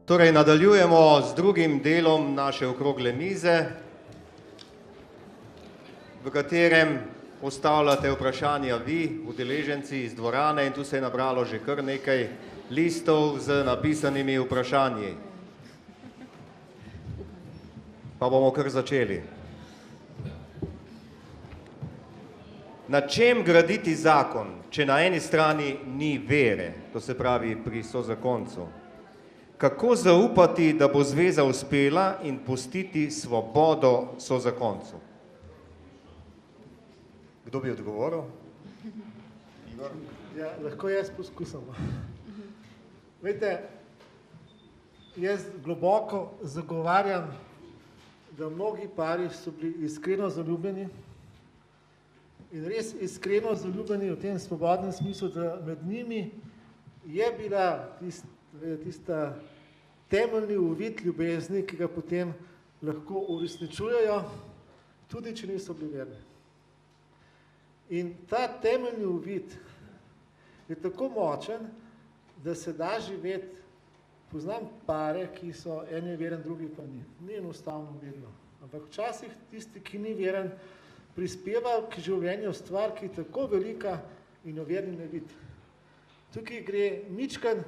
Torej, nadaljujemo z drugim delom naše okrogle mize, v katerem postavljate vprašanja vi, udeleženci iz dvorane, in tu se je nabralo že kar nekaj listov z napisanimi vprašanji. Pa bomo kar začeli. Na čem graditi zakon, če na eni strani ni vere, to se pravi pri sozakoncu? Kako zaupati, da bo zveza uspela in pustiti svobodo sozakoncu? Kdo bi odgovoril? Igor? Ja, lahko jaz poskusim. Veste, jaz globoko zagovarjam, da mnogi pari so bili iskreno zaljubljeni in res iskreno zaljubljeni v tem svobodnem smislu, da med njimi je bila tista temeljni uvid ljubezni, ki ga potem lahko uresničujejo, tudi če niso bili verni. In ta temeljni uvid je tako močen, da se da živeti. Poznam pare, ki so eni veren, drugi pa ni. Ni enostavno vedno. Ampak včasih tisti, ki ni veren, prispeva k življenju stvar, ki je tako velika in jo verni ne vidi. Tukaj gre ničkan,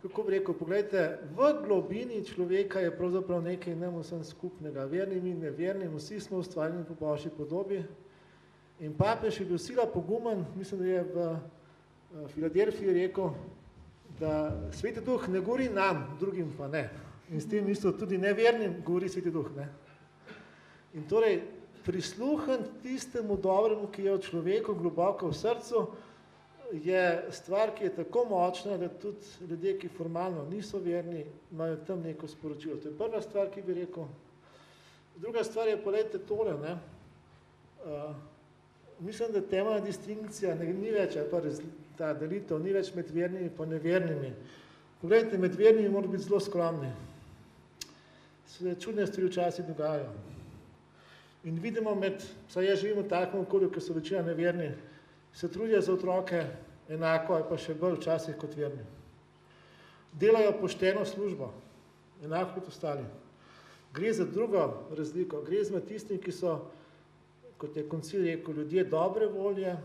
kako bi rekel, pogledajte, v globini človeka je pravzaprav nekaj nam vsem skupnega. Vernim in nevernim, vsi smo ustvarjeni po Božji podobi. In papež je bil sila pogumen, mislim, da je v Filadelfiji rekel, da Sveti Duh ne govori nam, drugim pa ne. In s tem isto tudi nevernim govori Sveti Duh. Ne? In torej prisluhniti tistemu dobremu, ki je v človeku globoko v srcu, je stvar, ki je tako močna, da tudi ljudje, ki formalno niso verni, imajo tam neko sporočilo. To je prva stvar, ki bi rekel. Druga stvar je, poglejte tole, ne. Mislim, da temeljna distinkcija ni več, pa ta delitev ni več med vernimi pa nevernimi. Poglejte, med vernimi moramo biti zelo skromni. Se čudne stvari včasih dogajajo. In vidimo saj jaz živim v takem okolju, ker so večina neverni, se trudijo za otroke enako ali pa še bolj včasih kot verni. Delajo pošteno službo, enako kot ostali. Gre za drugo razliko, gre za tistim, ki so, kot je koncil rekel, ljudje dobre volje,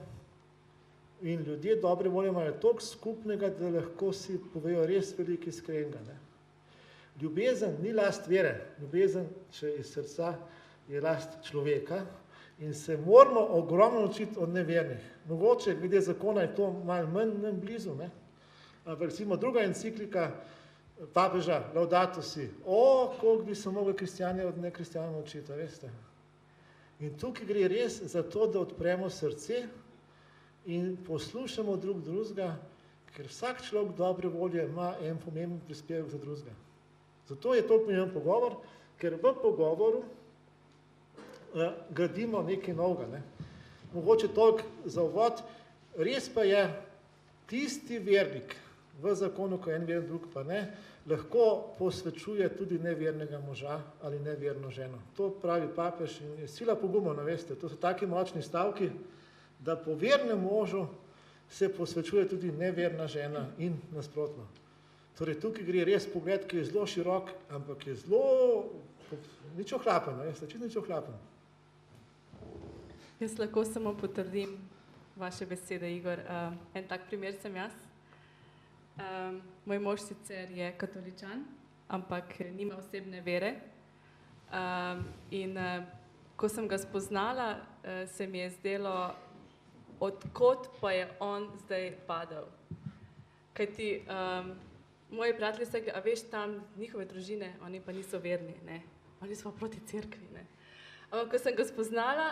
in ljudje dobre volje imajo toliko skupnega, da lahko si povejo res veliko iskrenega. Ne? Ljubezen ni last vere, ljubezen, če iz srca, je last človeka in se moramo ogromno učiti od nevernih. Mogoče glede zakona je to malo manj blizu, ne? Ampak recimo druga enciklika papeža Laudato si, koliko bi se mogli kristjani od nekristjanov učiti, veste. In tukaj gre res za to, da odpremo srce in poslušamo drugega, ker vsak človek dobre volje ima en pomemben prispevek za drugega. Zato je to pomemben pogovor, ker v pogovoru gradimo nekaj novega. Ne? Mogoče toliko za uvod, res pa je, tisti vernik v zakonu, ko en veren, drug pa ne, lahko posvečuje tudi nevernega moža ali neverno ženo. To pravi papež in je sila pogumna, veste, to so taki močni stavki, da po vernem možu se posvečuje tudi neverna žena in nasprotno. Torej tukaj gre res pogled, ki je zelo širok, ampak je zelo nič ohlapen, veste, čisto nič ohlapen. Jaz lahko samo potrdim vaše besede, Igor. En tak primer sem jaz. Moj mož sicer je katoličan, ampak nima osebne vere. In ko sem ga spoznala, se mi je zdelo, odkot pa je on zdaj padel. Kajti moji prijatelji so rekli, a veš tam njihove družine, oni pa niso verni, ne. Oni so pa proti cerkvi, ne. Ampak ko sem ga spoznala,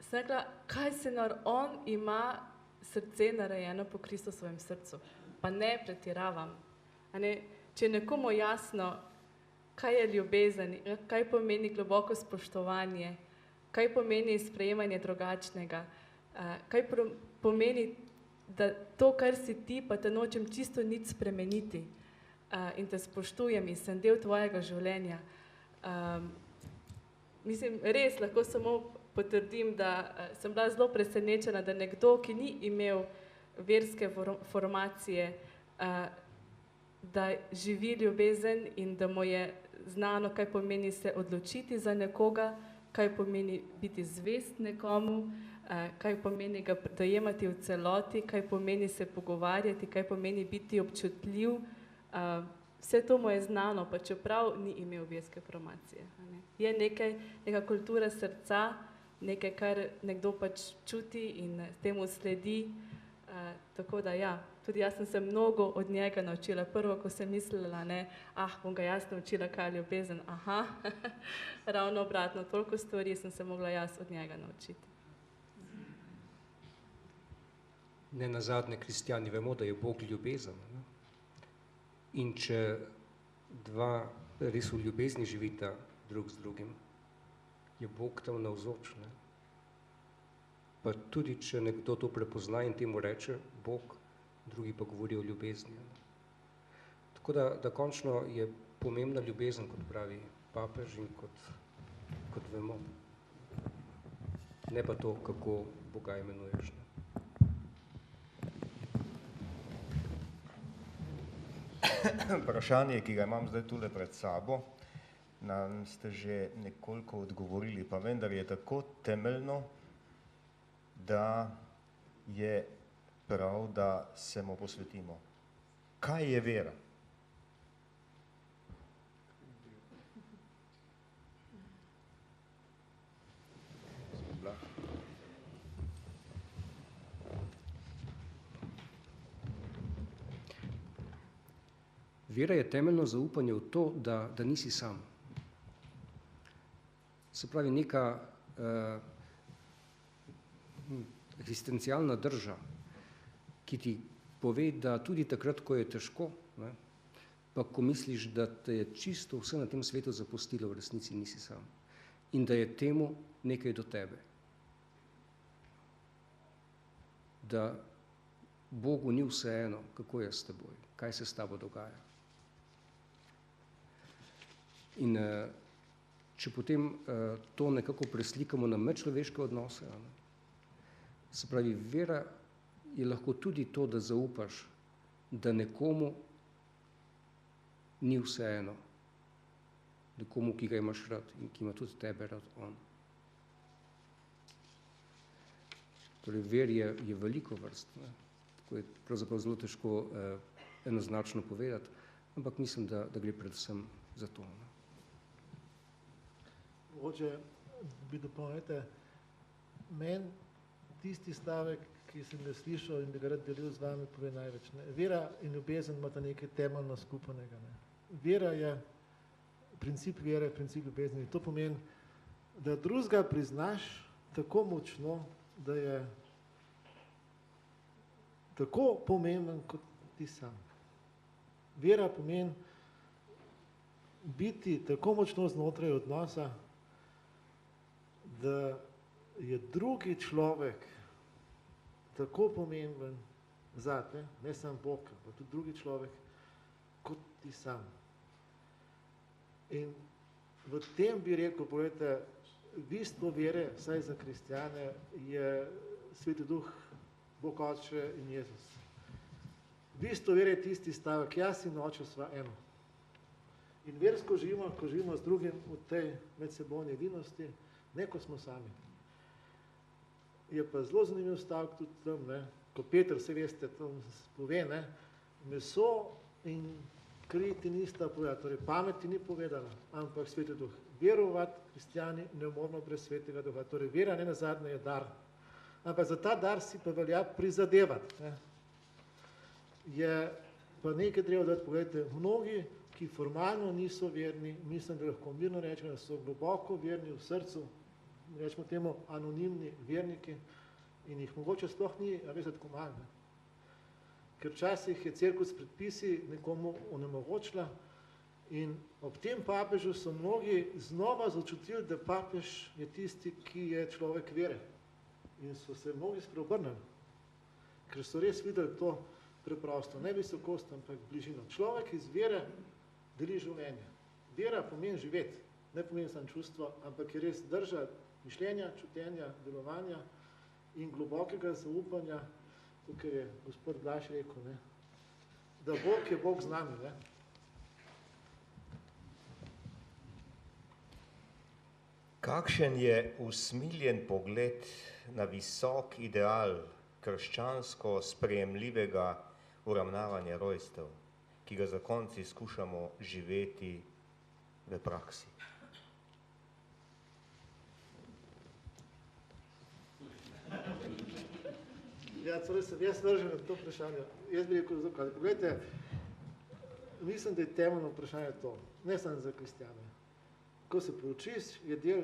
sem rekla, kaj se on ima srce narejeno po Kristusovem srcu. Pa ne pretiravam. Če je nekomu jasno, kaj je ljubezen, kaj pomeni globoko spoštovanje, kaj pomeni sprejemanje drugačnega, kaj pomeni, da to, kar si ti, pa te nočem čisto nič spremeniti in te spoštujem in sem del tvojega življenja. Mislim, res lahko samo potrdim, da sem bila zelo presenečena, da nekdo, ki ni imel verske formacije, da živi ljubezen in da mu je znano, kaj pomeni se odločiti za nekoga, kaj pomeni biti zvest nekomu, kaj pomeni ga dojemati v celoti, kaj pomeni se pogovarjati, kaj pomeni biti občutljiv. Vse to mu je znano, pa čeprav ni imel verske formacije. Je neka kultura srca, nekaj, kar nekdo pač čuti in temu sledi. Tako da ja, tudi jaz sem se mnogo od njega naučila. Prvo, ko sem mislila, bom ga jaz naučila, kaj je ljubezen. Ravno obratno, toliko stvari sem se mogla jaz od njega naučiti. Ne nazadnje, kristjani vemo, da je Bog ljubezen. Ne? In če dva res v ljubezni živita drug z drugim, je Bog tam navzoč. Ne? Pa tudi, če nekdo to prepozna in temu reče Bog, drugi pa govori o ljubezni. Ne? Tako da končno je pomembna ljubezen, kot pravi papež in kot vemo. Ne pa to, kako Boga imenuješ. Ne? Vprašanje, ki ga imam zdaj tule pred sabo, nam ste že nekoliko odgovorili, pa vendar je tako temeljno, da je prav, da se mu posvetimo. Kaj je vera? Vera je temeljno zaupanje v to, da nisi sam. Se pravi, neka eksistencialna drža, ki ti pove, da tudi takrat, ko je težko, ne, pa ko misliš, da te je čisto vse na tem svetu zapustilo, v resnici nisi sam. In da je temu nekaj do tebe. Da Bogu ni vseeno, kako je s teboj, kaj se s tabo dogaja. In če potem to nekako preslikamo na medčloveške odnose, se pravi, vera je lahko tudi to, da zaupaš, da nekomu ni vseeno, nekomu, ki ga imaš rad in ki ima tudi tebe rad on. Torej, ver je veliko vrst, ne? Tako je pravzaprav zelo težko enoznačno povedati, ampak mislim, da gre predvsem za to. Ne? Mogoče bi dopolnite, meni tisti stavek, ki sem ga slišal in da ga rad delil z vami, pove največ. Ne? Vera in ljubezen imata nekaj temeljno skupnega. Ne? Vera je, princip vere, princip ljubezni. To pomeni, da drugega priznaš tako močno, da je tako pomemben kot ti sam. Vera pomeni biti tako močno znotraj odnosa, da je drugi človek tako pomemben zate, ne samo Bog, pa tudi drugi človek, kot ti sam. In v tem bi rekel, povedete, bistvo vere, vsaj za kristjane, je Sveti Duh, Bog Oče in Jezus. Bistvo vere je tisti stavek, jaz in Oče sva eno. In versko živimo, ko živimo z drugim v tej medsebojni edinosti, ne ko smo sami. Je pa zelo zanimiv stavek tudi tam, ne, ko Peter, vse veste, tam pove, ne, meso in kri ti nista povedala, torej pamet ti ni povedala, ampak Sveti Duh. Verovati kristjani ne moramo brez Svetega Duha, torej vera ne nazadnje je dar. Ampak za ta dar si pa velja prizadevati. Ne. Je pa nekaj treba dati, povedajte, mnogi, ki formalno niso verni, mislim, da lahko mirno rečemo, da so globoko verni v srcu, rečemo temu anonimni verniki in jih mogoče sploh ni, a veste, tako malo. Ker včasih je cerkev s predpisi nekomu onemogočila in ob tem papežu so mnogi znova začutili, da papež je tisti, ki je človek vere. In so se mnogi spreobrnili, ker so res videli to preprosto, ne visokost, ampak bližino. Človek iz vere deli življenje. Vera pomeni živeti, ne pomeni samo čustvo, ampak je res drža mišljenja, čutenja, delovanja in globokega zaupanja, tukaj je gospod Blaž rekel, ne, da Bog je Bog z nami. Ne? Kakšen je usmiljen pogled na visok ideal krščansko sprejemljivega uravnavanja rojstev, ki ga zakonci skušamo živeti v praksi? Ja, torej sem jaz vržen na to vprašanje. Jaz bi rekel, zakaj. Poglejte, mislim, da je temeljno vprašanje to, ne samo za kristjane. Ko se poučiš, je del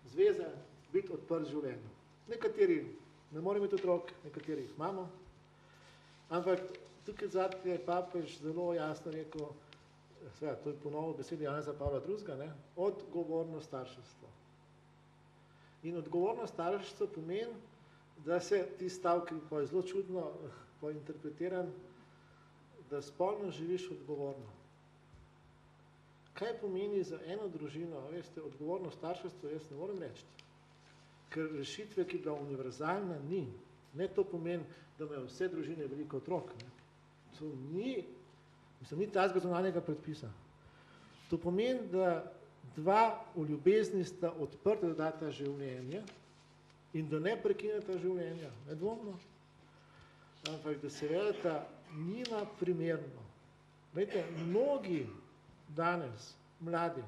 zveze biti odprt življenju. Nekateri ne morejo imeti otrok, nekateri jih imamo, ampak tukaj zadnji je papež zelo jasno rekel, seveda, to je ponovno besedi Janeza Pavla II, ne, odgovorno starševstvo. In odgovorno starševstvo pomeni, da se ti stavki, pa je zelo čudno pointerpretiran, da spolno živiš odgovorno. Kaj pomeni za eno družino, veste, odgovorno starševstvo, jaz ne morem reči. Ker rešitve, ki je bila univerzalna, ni. Ne to pomeni, da imajo vse družine veliko otrok. Ne. To ni tazga zunanjega predpisa. To pomeni, da dva v ljubezni sta odprta, da data življenje in da ne prekineta življenja, nedvomno, ampak da se vedeta njima primerno. Vete, mnogi danes, mladi,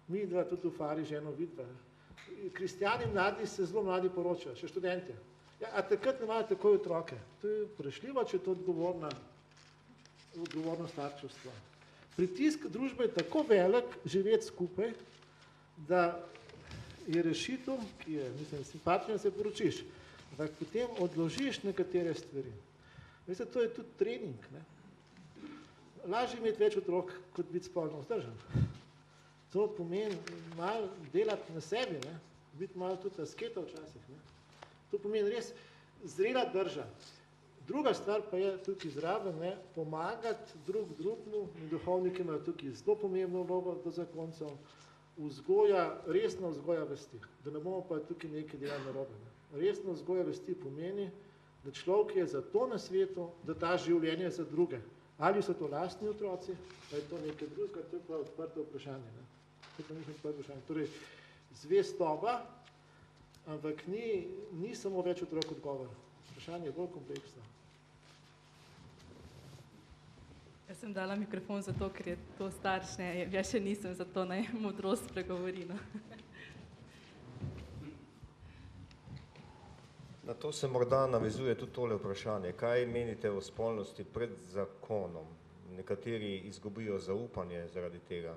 mi dva tudi v Fari ženo vidva, kristjani mladi se zelo mladi poročajo, še študentje. Ja, a takrat ne imajo takoj otroke. To je prešljivo, če je to odgovorno starševstvo. Pritisk družbe je tako velik živeti skupaj, da je rešitev, ki je, mislim, simpatična, se poročiš, ampak potem odložiš nekatere stvari. Veste, to je tudi trening, ne? Lažje imeti več otrok, kot biti spolno vzdržen. To pomeni malo delati na sebi, ne? Biti malo tudi asketa včasih. Ne? To pomeni res zrela drža. Druga stvar pa je tukaj zraven, ne? Pomagati drugemu, in duhovniki imajo tukaj zelo pomembno vlogo do zakoncev, vzgoja, resna vzgoja vesti, da ne bomo pa tukaj nekaj delali narobe. Ne? Resna vzgoja vesti pomeni, da človek je zato na svetu, da da življenje za druge. Ali so to lastni otroci, pa je to nekaj drugega, to je pa odprto vprašanje. Ne? To je pa nekaj odprto vprašanje. Torej, zvestoba, ampak ni samo več otrok odgovor. Vprašanje je bolj kompleksno. Jaz sem dala mikrofon zato, ker je to staršne, jaz še nisem, zato naj modrost spregovori. No. Na to se morda navezuje tudi tole vprašanje. Kaj menite o spolnosti pred zakonom? Nekateri izgubijo zaupanje zaradi tega.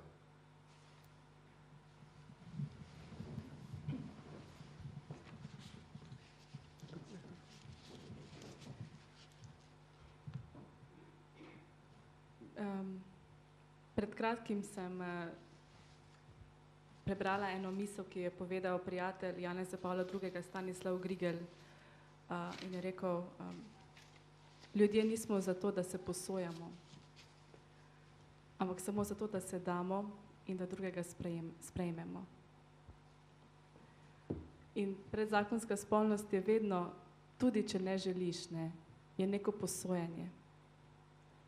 Pred kratkim sem prebrala eno misel, ki je povedal prijatelj Janeza Pavla II. Stanislav Grigel in je rekel, ljudje nismo zato, da se posojamo, ampak samo zato, da se damo in da drugega sprejmemo. In predzakonska spolnost je vedno, tudi če ne želiš, ne, je neko posojanje,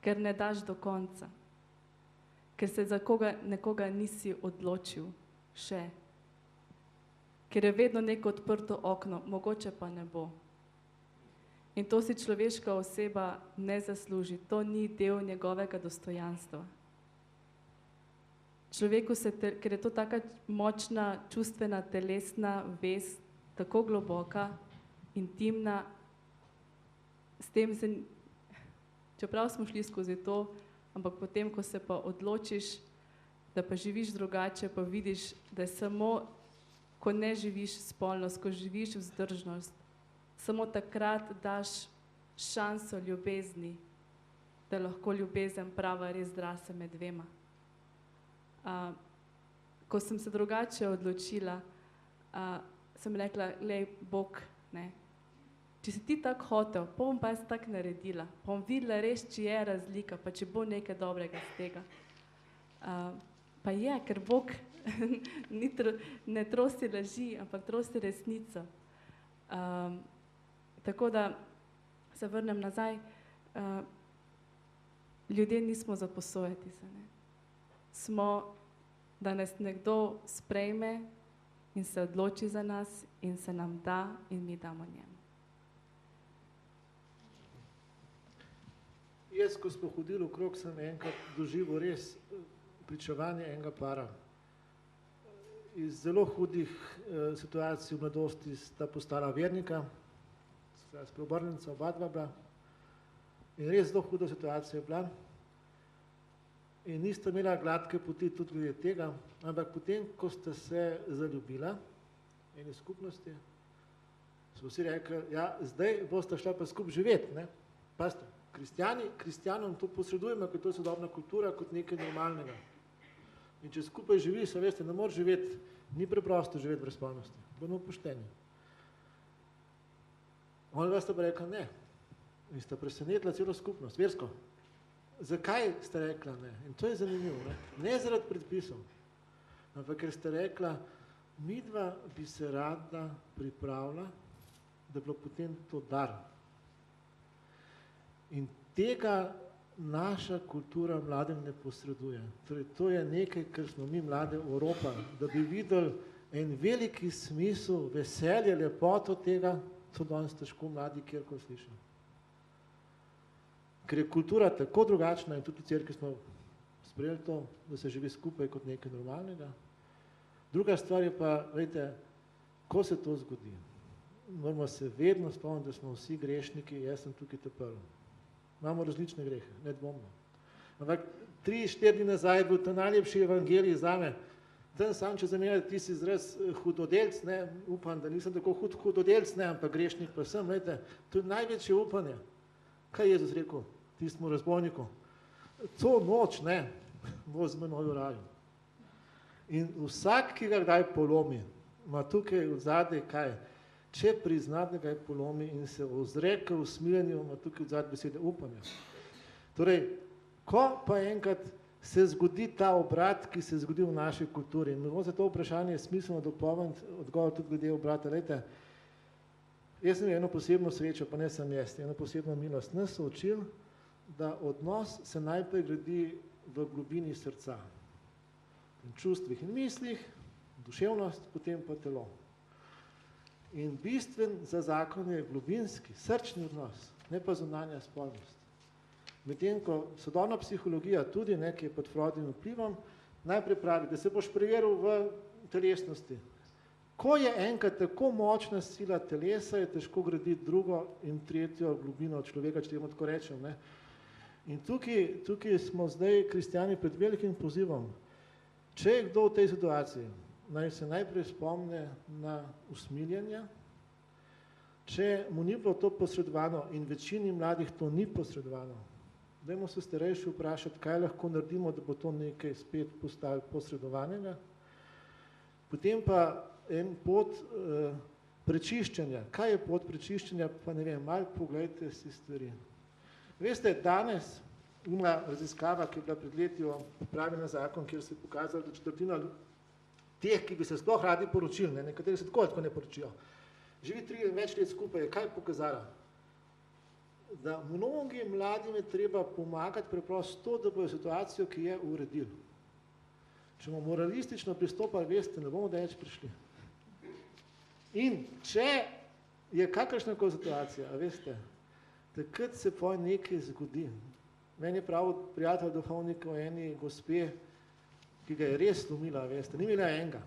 ker ne daš do konca, ker se za nekoga nisi odločil še, ker je vedno neko odprto okno, mogoče pa ne bo. In to si človeška oseba ne zasluži, to ni del njegovega dostojanstva. Človeku ker je to taka močna, čustvena, telesna vez, tako globoka, intimna, s tem se, čeprav smo šli skozi to, ampak potem, ko se pa odločiš, da pa živiš drugače, pa vidiš, da je samo, ko ne živiš spolnost, ko živiš vzdržnost, samo takrat daš šanso ljubezni, da lahko ljubezen prava res zrase med dvema. Ko sem se drugače odločila, sem rekla, glej, Bog, ne, če si ti tako hotel, pa bom pa jaz tako naredila, pa bom videla res, če je razlika, pa če bo nekaj dobrega z tega. Pa je, ker Bog ne trosti laži, ampak trosti resnico. Tako da se vrnem nazaj. ljudje nismo za posojati se, ne. Smo, da nas nekdo sprejme in se odloči za nas in se nam da in mi damo njemu. Jaz, ko smo hodili okrog, sem enkrat doživel res pričevanje enega para. Iz zelo hudih situacij v mladosti sta postala vernika, spreobrnjenca, oba dva bila. In res zelo huda situacija je bila. In nista imela gladke poti tudi glede tega, ampak potem, ko sta se zaljubila eni skupnosti, so vsi rekli, ja, zdaj boste šla pa skupaj živeti, ne? Pazite, kristjanom to posredujemo, ker to je sodobna kultura, kot nekaj normalnega. In če skupaj živiš, veste, ne moreš živeti, ni preprosto živeti brez spolnosti, bomo pošteni. Onega sta pa rekla ne. In sta presenetila celo skupnost, versko. Zakaj sta rekla ne? In to je zanimivo, ne? Ne zaradi predpisov, ampak ker sta rekla, midva bi se rada pripravila, da bi bilo potem to dar. In tega naša kultura mladim ne posreduje. Torej, to je nekaj, kar smo mi mlade oropali, da bi videli en veliki smisel, veselje, lepoto tega, to danes težko mladi kjerkoli slišijo. Ker je kultura tako drugačna in tudi v cerkvi smo sprejeli to, da se živi skupaj kot nekaj normalnega. Druga stvar je pa, vejte, ko se to zgodi, moramo se vedno spomniti, da smo vsi grešniki, jaz sem tukaj te prvi. Imamo različne grehe, nedvomno. Ampak 3-4 dni nazaj je bil to najlepši evangelij zame. Tam sam, če zamenjati tisti izraz hudodelc, ne, upam, da nisem tako hudodelc, ne, ampak grešnik pa sem, vejte, to je največje upanje. Kaj je Jezus rekel tistemu razbojniku? To noč, ne, bo z menoj v raju. In vsak, ki ga kdaj polomi, ima tukaj v zadnje kaj? Če prizna, da ga je polomi in se ozreke v smiljenju, ima tukaj v zadnje besede upanja. Torej, ko pa enkrat se zgodi ta obrat, ki se zgodi v naši kulturi, in za to vprašanje je smiselno dopolniti odgovor tudi glede obrata. Lejte, jaz sem eno posebno srečo, pa ne sem jaz, eno posebno milost. Nas so učili, da odnos se najprej gradi v globini srca. In čustvih in mislih, duševnost, potem pa telo. In bistven za zakon je globinski, srčni odnos, ne pa zunanja spolnost. Medtem ko sodobna psihologija tudi, ne, ki je pod Freudovim vplivom, najprej pravi, da se boš preveril v telesnosti. Ko je enkrat tako močna sila telesa, je težko graditi drugo in tretjo globino človeka, če temu tako rečem, ne. In tukaj smo zdaj kristjani pred velikim pozivom. Če je kdo v tej situaciji, naj se najprej spomne na usmiljenje, če mu ni bilo to posredovano in večini mladih to ni posredovano, dajmo se starejši vprašati, kaj lahko naredimo, da bo to nekaj spet postalo posredovanega. Potem pa en pot prečiščenja. Kaj je pot prečiščenja? Pa ne vem, malo pogledajte si stvari. Veste, danes ima raziskava, ki je bila pred leti pripravljena zakon, kjer se je pokazalo, da četrtina teh, ki bi se sploh radi poročili, ne, nekateri se tako ne poročijo, živi 3 in več let skupaj, kaj je pokazala? Da mnogim mladim je treba pomagati preprosto to, da bojo situacijo, ki je uredili. Če bomo moralistično pristopali, veste, ne bomo več prišli. In če je kakršnakoli situacija, veste, takrat se poj nekaj zgodi. Meni je prav prijatelj duhovnik o eni gospe, ki ga je res slomila, veste, ni imela enega.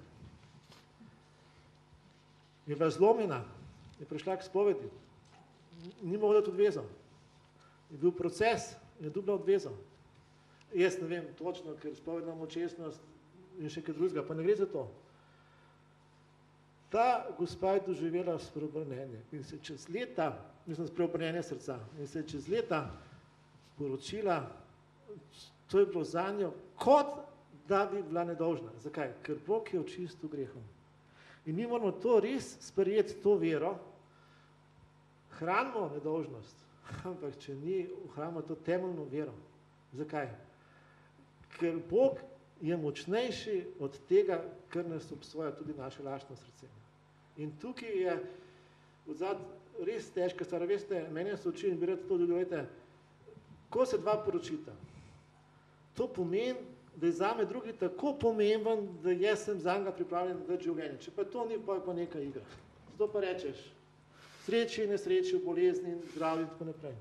Je bila zlomljena, je prišla k spovedi, ni mogla dati odvezo. Je bil proces, je dobila odvezo. Jaz ne vem točno, ker spovedna močesnost in še kaj drugega, pa ne gre za to. Ta gospa je doživela spreobrnenje in se čez leta, spreobrnenje srca, in se čez leta poročila, to je bilo zanjo, kot da bi bila nedolžna. Zakaj? Ker Bog je očistil grehom. In mi moramo to res sprejeti, to vero, hranimo nedolžnost, ampak če ni, ohranimo to temeljno vero. Zakaj? Ker Bog je močnejši od tega, kar nas obsoja tudi naše lažno srce. In tukaj je odzad res težka stvar. Veste, mene so učili in bi rad to dogovorite, Ko se dva poročita, to pomeni, da je zame drugi tako pomemben, da jaz sem za njega pripravljen dati življenje. Če pa to ni, pa neka igra. Zato pa rečeš, sreči, nesreči, bolezni, zdravje in tako naprej.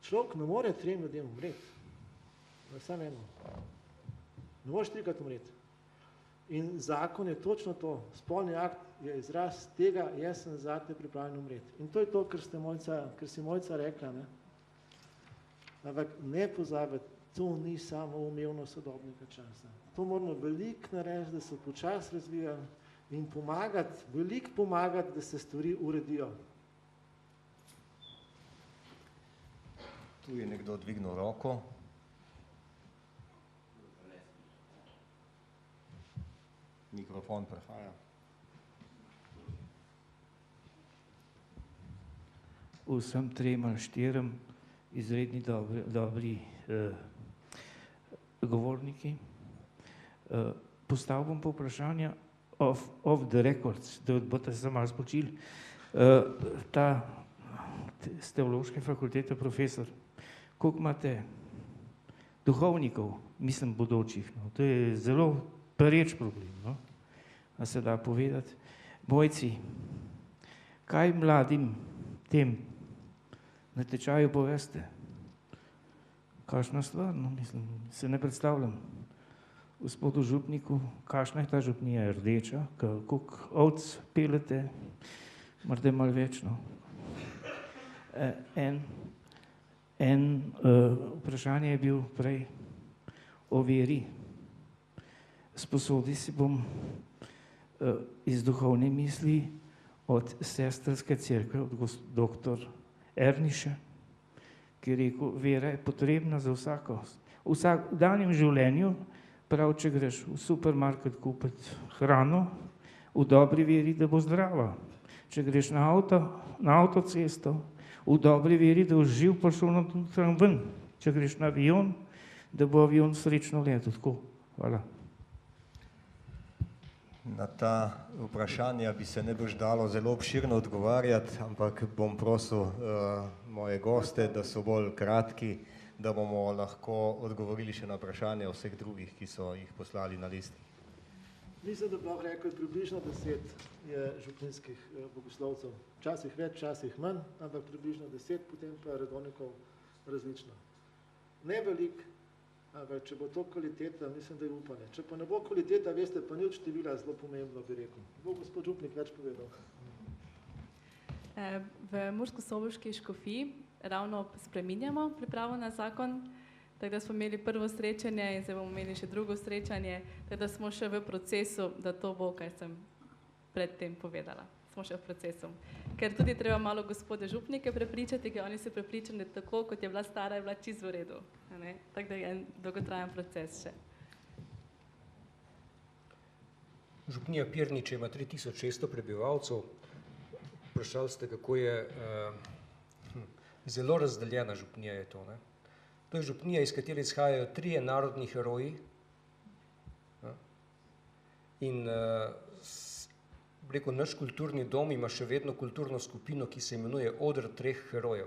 Človek ne more 3 ljudem umreti. Samo eno. Ne moreš 3-krat umreti. In zakon je točno to. Spolni akt je izraz tega, jaz sem zate pripravljen umreti. In to je to, kar si Mojca rekla. Ne? Ampak ne pozabiti, to ni samo umevno sodobnega časa. To moramo veliko narediti, da se počasi razvija in pomagati, veliko pomagati, da se stvari uredijo. Tu je nekdo dvignil roko. Mikrofon prehaja. Vsem 3 ali 4 izredni dobri govorniki. Postavil bom pa vprašanja off the records, da boste se malo spočili. Z teološke fakultete profesor, koliko imate duhovnikov, mislim bodočih, no? To je zelo pereč problem, no? A se da povedati. Bojci, kaj mladim tem na tečaju poveste? Kakšna stvar, no, mislim, se ne predstavljam. Gospodu župniku, kakšna je ta župnija, rdeča, koliko ovc pelete, morda malo več, no. Vprašanje je bil prej o veri. Sposodil si bom iz duhovne misli od sestrske cerkve, od doktor Erniša, ki je rekel, vera je potrebna za vsako. V vsakdanjem življenju, prav, če greš v supermarket kupiti hrano, v dobri veri, da bo zdrava. Če greš na avtocesto, v dobri veri, da boš živ prišel na tam ven. Če greš na avion, da bo avion srečno letel. Tako. Hvala. Na ta vprašanja bi se ne boš dalo zelo obširno odgovarjati, ampak bom prosil moje goste, da so bolj kratki, da bomo lahko odgovorili še na vprašanje vseh drugih, ki so jih poslali na listi. Mislim, da bi lahko rekel, približno 10 je župninskih bogoslovcev. Včasih več, včasih manj, ampak približno 10, potem pa redovnikov različno. Ne veliko, ampak če bo to kvaliteta, mislim, da je upanje. Če pa ne bo kvaliteta, veste, pa ni od števila zelo pomembno, bi rekel. Bo gospod župnik več povedal. V Mursko-Soboški škofiji ravno spreminjamo pripravo na zakon, tako da smo imeli prvo srečanje in zdaj bomo imeli še drugo srečanje, tako da smo še v procesu, da to bo, kaj sem predtem povedala. Smo še v procesu. Ker tudi treba malo gospode župnike prepričati, ker oni so prepričani, da tako, kot je bila stara, je bila čisto v redu. Tako da je en dolgotrajen proces še. Župnija Pirniče ima 3600 prebivalcev. Vprašali ste, kako je zelo razdeljena župnija je to. Ne? To je župnija, iz katere izhajajo 3 narodni heroji in rekel, naš kulturni dom ima še vedno kulturno skupino, ki se imenuje Oder 3 herojev.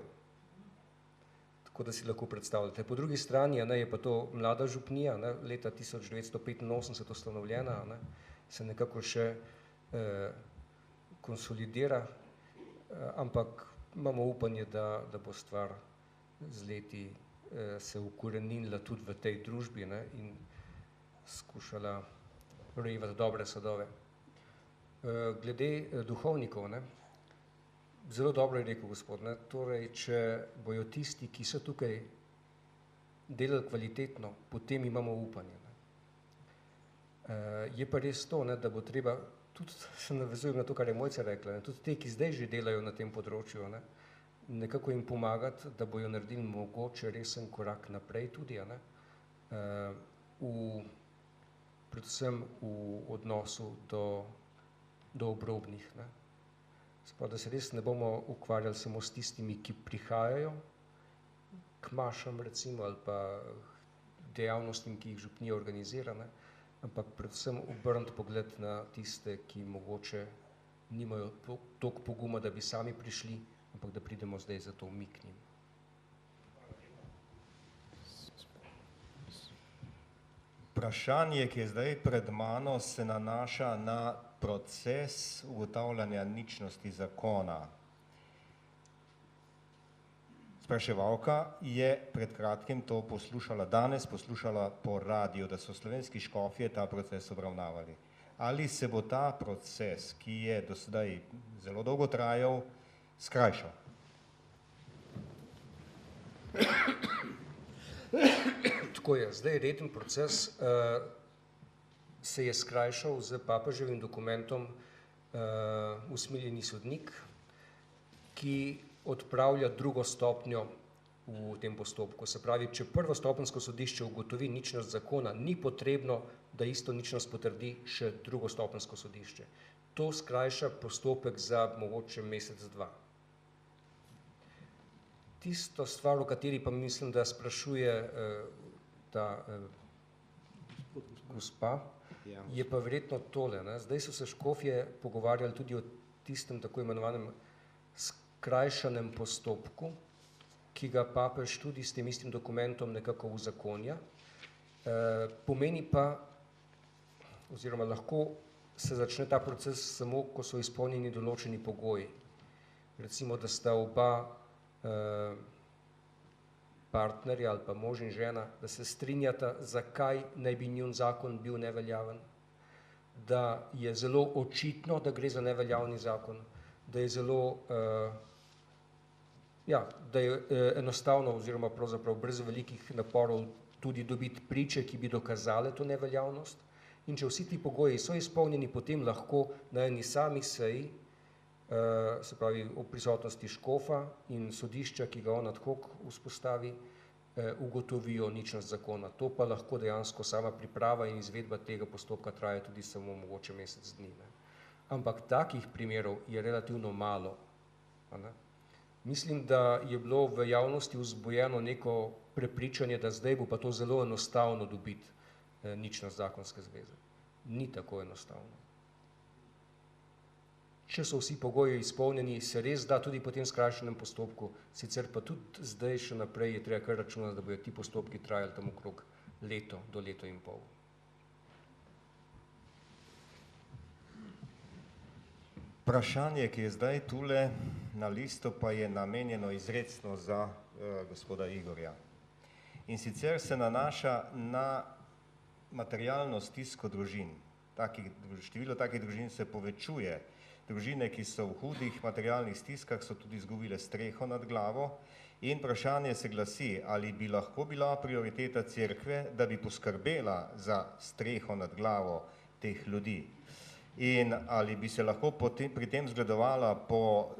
Tako da si lahko predstavljate. Po drugi strani je pa to mlada župnija, leta 1985 ustanovljena, se nekako še konsolidira, ampak imamo upanje, da bo stvar z leti se ukoreninila tudi v tej družbi in skušala rojevati dobre sadove. Glede duhovnikov, zelo dobro je rekel gospod, torej, če bojo tisti, ki so tukaj delali kvalitetno, potem imamo upanje. Je pa res to, da bo treba, tudi se navezujem na to, kar je Mojca rekla, tudi te, ki zdaj že delajo na tem področju, nekako jim pomagati, da bojo naredili mogoče resen korak naprej tudi, predvsem v odnosu do obrobnih. Sploh, da se res ne bomo ukvarjali samo s tistimi, ki prihajajo k mašam recimo ali pa dejavnostim, ki jih župnija organizira, ampak predvsem obrniti pogled na tiste, ki mogoče nimajo toliko poguma, da bi sami prišli, ampak da pridemo zdaj za to mi k njim. Vprašanje, ki je zdaj pred mano, se nanaša na proces ugotavljanja ničnosti zakona. Spraševalka je pred kratkim to poslušala, danes poslušala po radiju, da so slovenski škofje ta proces obravnavali. Ali se bo ta proces, ki je do sedaj zelo dolgo trajal, skrajšal? Tako je, zdaj reden proces se je skrajšal z papeževim dokumentom Usmiljeni sodnik, ki odpravlja drugo stopnjo v tem postopku. Se pravi, če prvostopenjsko sodišče ugotovi ničnost zakona, ni potrebno, da isto ničnost potrdi še drugostopenjsko sodišče. To skrajša postopek za mogoče mesec, dva. Tisto stvar, o kateri pa mislim, da sprašuje ta gospa, je pa verjetno tole. Ne? Zdaj so se škofje pogovarjali tudi o tistem tako imenovanem skrajšanem postopku, ki ga papež tudi s tem istim dokumentom nekako uzakonja. Pomeni pa, oziroma lahko se začne ta proces samo, ko so izpolnjeni določeni pogoji. Recimo, da sta oba partnerja ali pa mož in žena, da se strinjata, zakaj naj bi njun zakon bil neveljaven, da je zelo očitno, da gre za neveljavni zakon, da je zelo, da je enostavno oziroma pravzaprav brez velikih naporov tudi dobiti priče, ki bi dokazale to neveljavnost. In če vsi ti pogoji so izpolnjeni, potem lahko na eni sami seji, se pravi v prisotnosti škofa in sodišča, ki ga on ad hoc vzpostavi, ugotovijo ničnost zakona. To pa lahko dejansko sama priprava in izvedba tega postopka traja tudi samo mogoče mesec dni. Ne. Ampak takih primerov je relativno malo. Ne. Mislim, da je bilo v javnosti vzbujeno neko prepričanje, da zdaj bo pa to zelo enostavno dobiti ničnost zakonske zveze. Ni tako enostavno. Če so vsi pogoji izpolnjeni, se res da tudi po tem skrajšanem postopku, sicer pa tudi zdaj še naprej je treba kar računati, da bodo ti postopki trajali tam okrog leto do leto in pol. Vprašanje, ki je zdaj tule na listu, pa je namenjeno izrecno za gospoda Igorja. In sicer se nanaša na materialno stisko družin. Število takih družin se povečuje. Družine, ki so v hudih materialnih stiskah, so tudi izgubile streho nad glavo in vprašanje se glasi, ali bi lahko bila prioriteta cerkve, da bi poskrbela za streho nad glavo teh ljudi in ali bi se lahko pri tem zgledovala po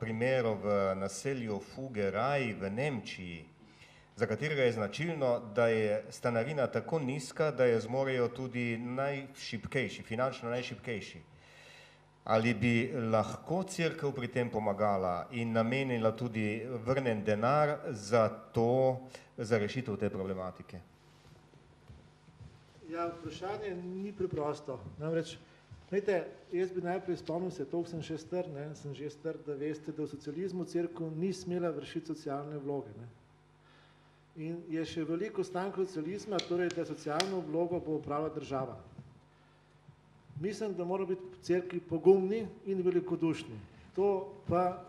primeru v naselju Fugeraj v Nemčiji, za katerega je značilno, da je stanarina tako nizka, da jo zmorejo tudi najšibkejši, finančno najšibkejši. Ali bi lahko cerkev pri tem pomagala in namenila tudi vrnen denar za rešitev te problematike? Ja, vprašanje ni preprosto. Namreč, jaz bi najprej spomnil se, toliko sem že star, da veste, da v socializmu cerkev ni smela vršiti socialne vloge. Ne? In je še veliko ostankov socializma, torej, da socialno vlogo bo upravila država. Mislim, da moramo biti v cerkvi pogumni in velikodušni. To pa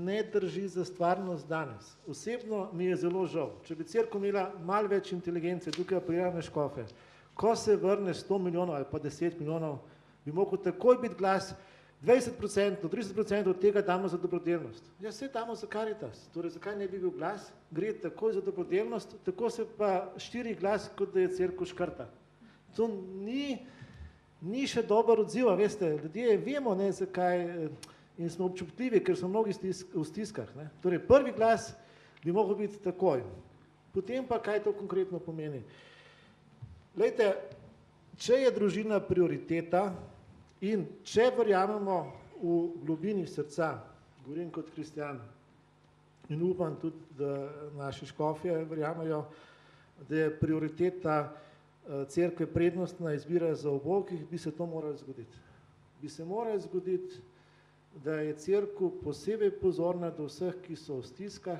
ne drži za stvarnost danes. Osebno mi je zelo žal. Če bi cerkev imela malo več inteligence, tukaj apelirane škofe, ko se vrne 100 milijonov ali pa 10 milijonov, bi mogel takoj biti glas 20%, 30% od tega damo za dobrodelnost. Ja, vse damo za Caritas. Torej, zakaj ne bi bil glas? Gre takoj za dobrodelnost, tako se pa širi glas, kot da je cerkev škrta. To ni še dober odziv, veste, ljudje vemo, ne, zakaj in smo občutljivi, ker so mnogi v stiskah. Ne. Torej, prvi glas bi mogel biti takoj. Potem pa, kaj to konkretno pomeni? Glejte, če je družina prioriteta in če verjamemo v globini srca, govorim kot kristjan in upam tudi, da naši škofje verjamejo, da je prioriteta cerkve prednostna izbira za ubogih, bi se to moralo zgoditi. Bi se moralo zgoditi, da je cerkev posebej pozorna do vseh, ki so v stiskah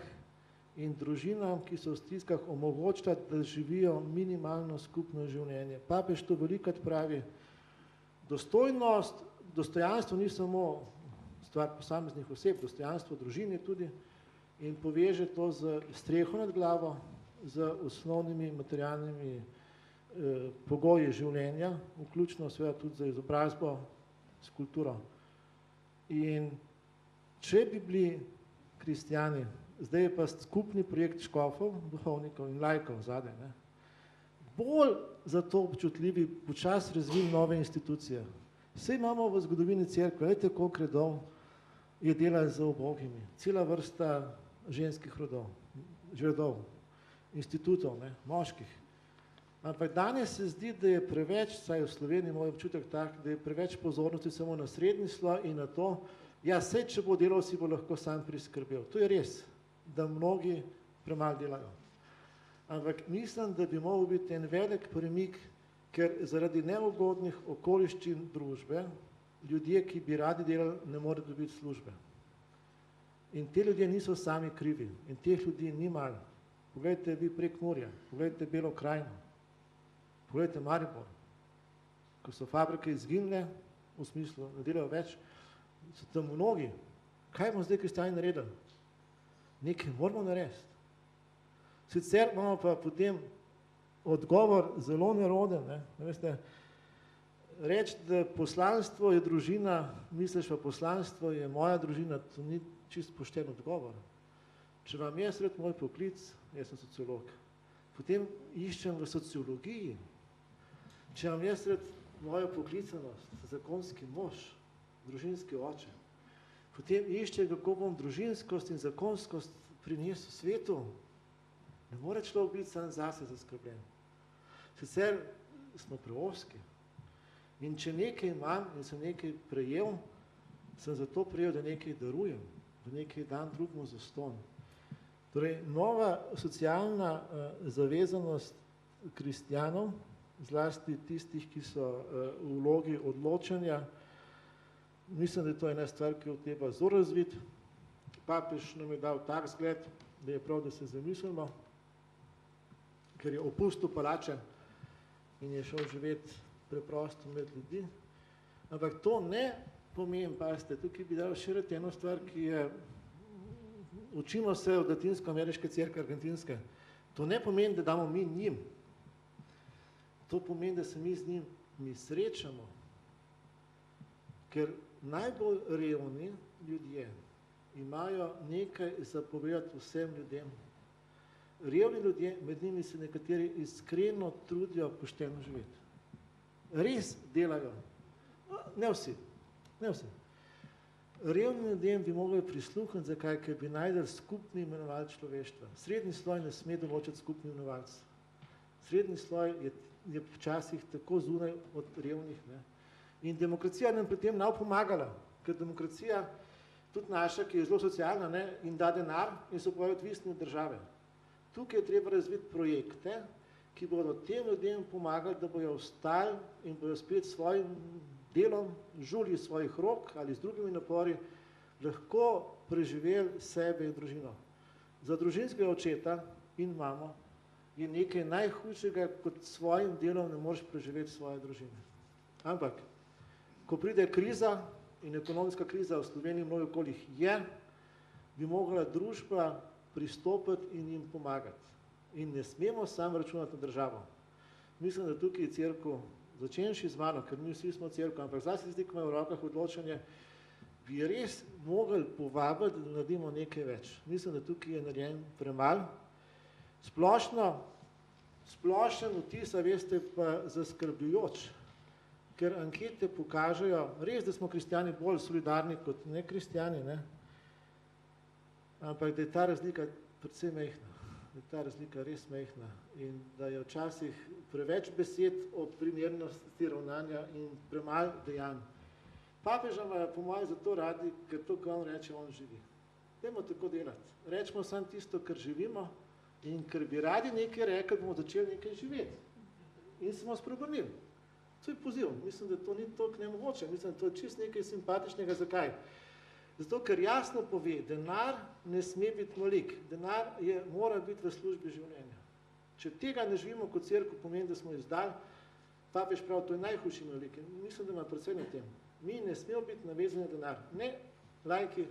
in družinam, ki so v stiskah, omogočila, da živijo minimalno skupno življenje. Papež to velikokrat pravi, dostojnost, dostojanstvo ni samo stvar posameznih oseb, dostojanstvo družine tudi in poveže to z streho nad glavo, z osnovnimi materialnimi pogoji življenja, vključno seveda tudi za izobrazbo, s kulturo. In če bi bili kristjani, zdaj je pa skupni projekt škofov, duhovnikov in laikov zadaj, ne, bolj za to občutljivi, počasi razvili nove institucije. Vse imamo v zgodovini cerkve, veste, koliko redov je delala za ubogimi, cela vrsta ženskih rodov, institutov, ne, moških. Ampak danes se zdi, da je preveč, saj v Sloveniji moj občutek tak, da je preveč pozornosti samo na srednji sloj in na to, ja, saj, če bo delal, si bo lahko sam priskrbel. To je res, da mnogi premalo delajo. Ampak mislim, da bi moral biti en velik premik, ker zaradi neugodnih okoliščin družbe ljudje, ki bi radi delali, ne morejo dobiti službe. In te ljudje niso sami krivi. In teh ljudi ni malo. Poglejte vi Prekmurje, poglejte Belo krajino, poglejte Maribor. Ko so fabrike izginile, v smislu, ne delajo več, so tam mnogi. Kaj bomo zdaj kristjani naredili? Nekaj moramo narediti. Sicer imamo pa potem odgovor zelo neroden, ne? Veste, reči, da poslanstvo je družina, misliš pa poslanstvo je moja družina, to ni čist pošten odgovor. Če vam jaz rad moj poklic, jaz sem sociolog, potem iščem v sociologiji. Če vam jaz rad mojo poklicanost, zakonski mož, družinski oče, potem iščem, kako bom družinskost in zakonskost prinesel svetu. Ne more človek biti sam zase zaskrbljen. Sicer smo preozki. In če nekaj imam in sem nekaj prejel, sem zato prejel, da nekaj darujem, da nekaj dam drugemu zastonj. Torej, nova socialna zavezanost kristjanov, zlasti tistih, ki so v vlogi odločanja, mislim, da je to ena stvar, ki jo treba zelo razviti. Papež nam je dal tak zgled, da je prav, da se zamislimo, ker je opustil palače in je šel živeti preprosto med ljudi. Ampak to ne pomeni, pazite, tukaj bi dal še rad eno stvar, ki je, učimo se od latinsko-ameriške cerkve argentinske, to ne pomeni, da damo mi njim. To pomeni, da se mi z njim srečamo. Ker najbolj revni ljudje imajo nekaj zapovedati vsem ljudem. Revni ljudje, med njimi se nekateri iskreno trudijo pošteno živeti. Res delajo. Ne vsi. Revnim ljudem bi mogli prisluhniti, zakaj, ker bi najdel skupni imenovalec človeštva. Srednji sloj ne sme določiti skupni imenovalec. Srednji sloj je včasih tako zunaj od revnih. Ne? In demokracija nam pri tem nav pomagala, ker demokracija, tudi naša, ki je zelo socialna, ne, in da denar in so povajo odvisni od države. Tukaj je treba razviti projekte, ki bodo tem ljudem pomagali, da bojo ostali in bojo spet svojim delom, žulji svojih rok ali z drugimi napori, lahko preživeli sebe in družino. Za družinskega očeta in mamo je nekaj najhujšega, kot svojim delom ne moreš preživeti svoje družine. Ampak, ko pride kriza in ekonomska kriza v Sloveniji mnogo okoljih je, bi mogla družba pristopiti in jim pomagati. In ne smemo samo računati na državo. Mislim, da tukaj je cerkev, začenši z mano, ker mi vsi smo cerkev, ampak zlasti tisti, ki imajo v rokah odločanje, bi res mogli povabiti, da naredimo nekaj več. Mislim, da tukaj je narejen premalo. Splošen vtis, veste, pa zaskrbljujoč, ker ankete pokažejo, res, da smo kristjani bolj solidarni kot nekristjani, ne? Ampak da je ta razlika precej majhna, da je ta razlika res majhna in da je včasih preveč besed o primernosti ravnanja in premalo dejanj. Papeža ima po mojem zato radi, ker to, kar on reče, on živi. Dajmo tako delati. Rečemo samo tisto, kar živimo in ker bi radi nekaj rekli, bomo začeli nekaj živeti. In smo spreobrnili. To je poziv. Mislim, da to ni toliko nemogoče. Mislim, da to je čist nekaj simpatičnega. Zakaj? Zato, ker jasno pove, denar ne sme biti malik, denar mora biti v službi življenja. Če tega ne živimo kot cerkev, pomeni, da smo izdali, papež prav, to je najhujši malik. Mislim, da ima predvsem na tem. Mi ne smemo biti navezani na denar, ne laiki,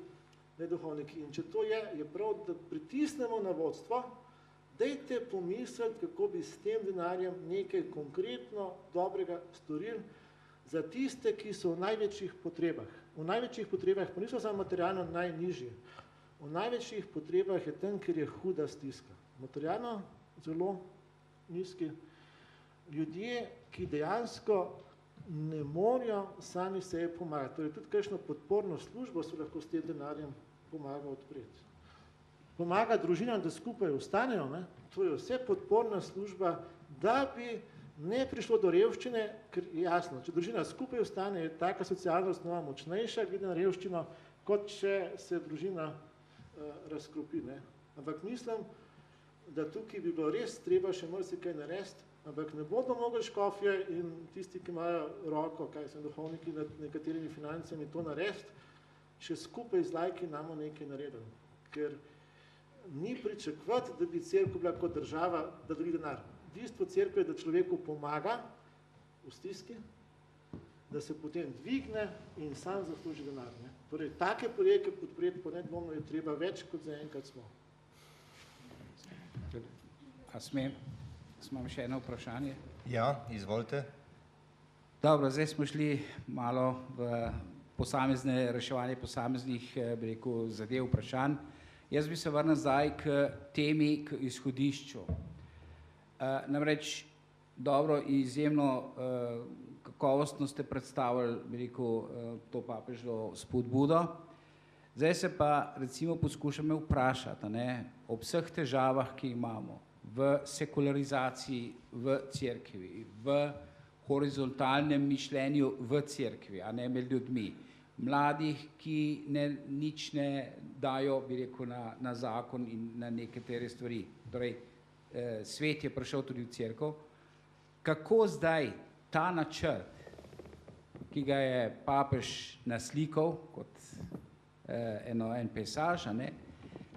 ne duhovniki. In če to je prav, da pritisnemo na vodstvo, dajte pomisliti, kako bi s tem denarjem nekaj konkretno dobrega storili za tiste, ki so v največjih potrebah. V največjih potrebah pa niso samo materialno najnižji. V največjih potrebah je tam, kjer je huda stiska. Materialno zelo nizki. Ljudje, ki dejansko ne morajo sami sebi pomagati. Torej tudi kakšno podporno službo se lahko s tem denarjem pomaga odpreti. Pomaga družinam, da skupaj ostanejo, ne? To je vse podporna služba, da bi ne prišlo do revščine, ker je jasno, če družina skupaj ostane, je taka socialna osnova močnejša glede na revščino, kot če se družina razkropi. Ne? Ampak mislim, da tukaj bi bilo res treba še marsikaj narediti, ampak ne bodo mogli škofje in tisti, ki imajo roko, kaj so duhovniki nad nekaterimi financami, to narediti, še skupaj z laiki namo nekaj naredili. Ker ni pričakovati, da bi cerkev bila kot država, da dobi denar. Bistvo cerkve je, da človeku pomaga v stiski, da se potem dvigne in sam zasluži denar. Ne? Torej, take projekte podpreti po nedvomno je treba več, kot zaenkrat smo. A smem? Imam še eno vprašanje. Ja, izvolite. Dobro, zdaj smo šli malo v posamezne reševanje posameznih, bi rekel, zadev, vprašanj. Jaz bi se vrnil zdaj k temi, k izhodišču. Namreč dobro in izjemno kakovostno ste predstavili, bi rekel, to papeževo spodbudo. Zdaj se pa recimo poskušamo vprašati, ne, ob vseh težavah, ki imamo, v sekularizaciji v cerkvi, v horizontalnem mišljenju v cerkvi, a ne med ljudmi, mladih, ki nič ne dajo, bi rekel, na zakon in na nekatere stvari. Torej, svet je prišel tudi v cerkev. Kako zdaj ta načrt, ki ga je papež naslikal kot en pesaž, a ne,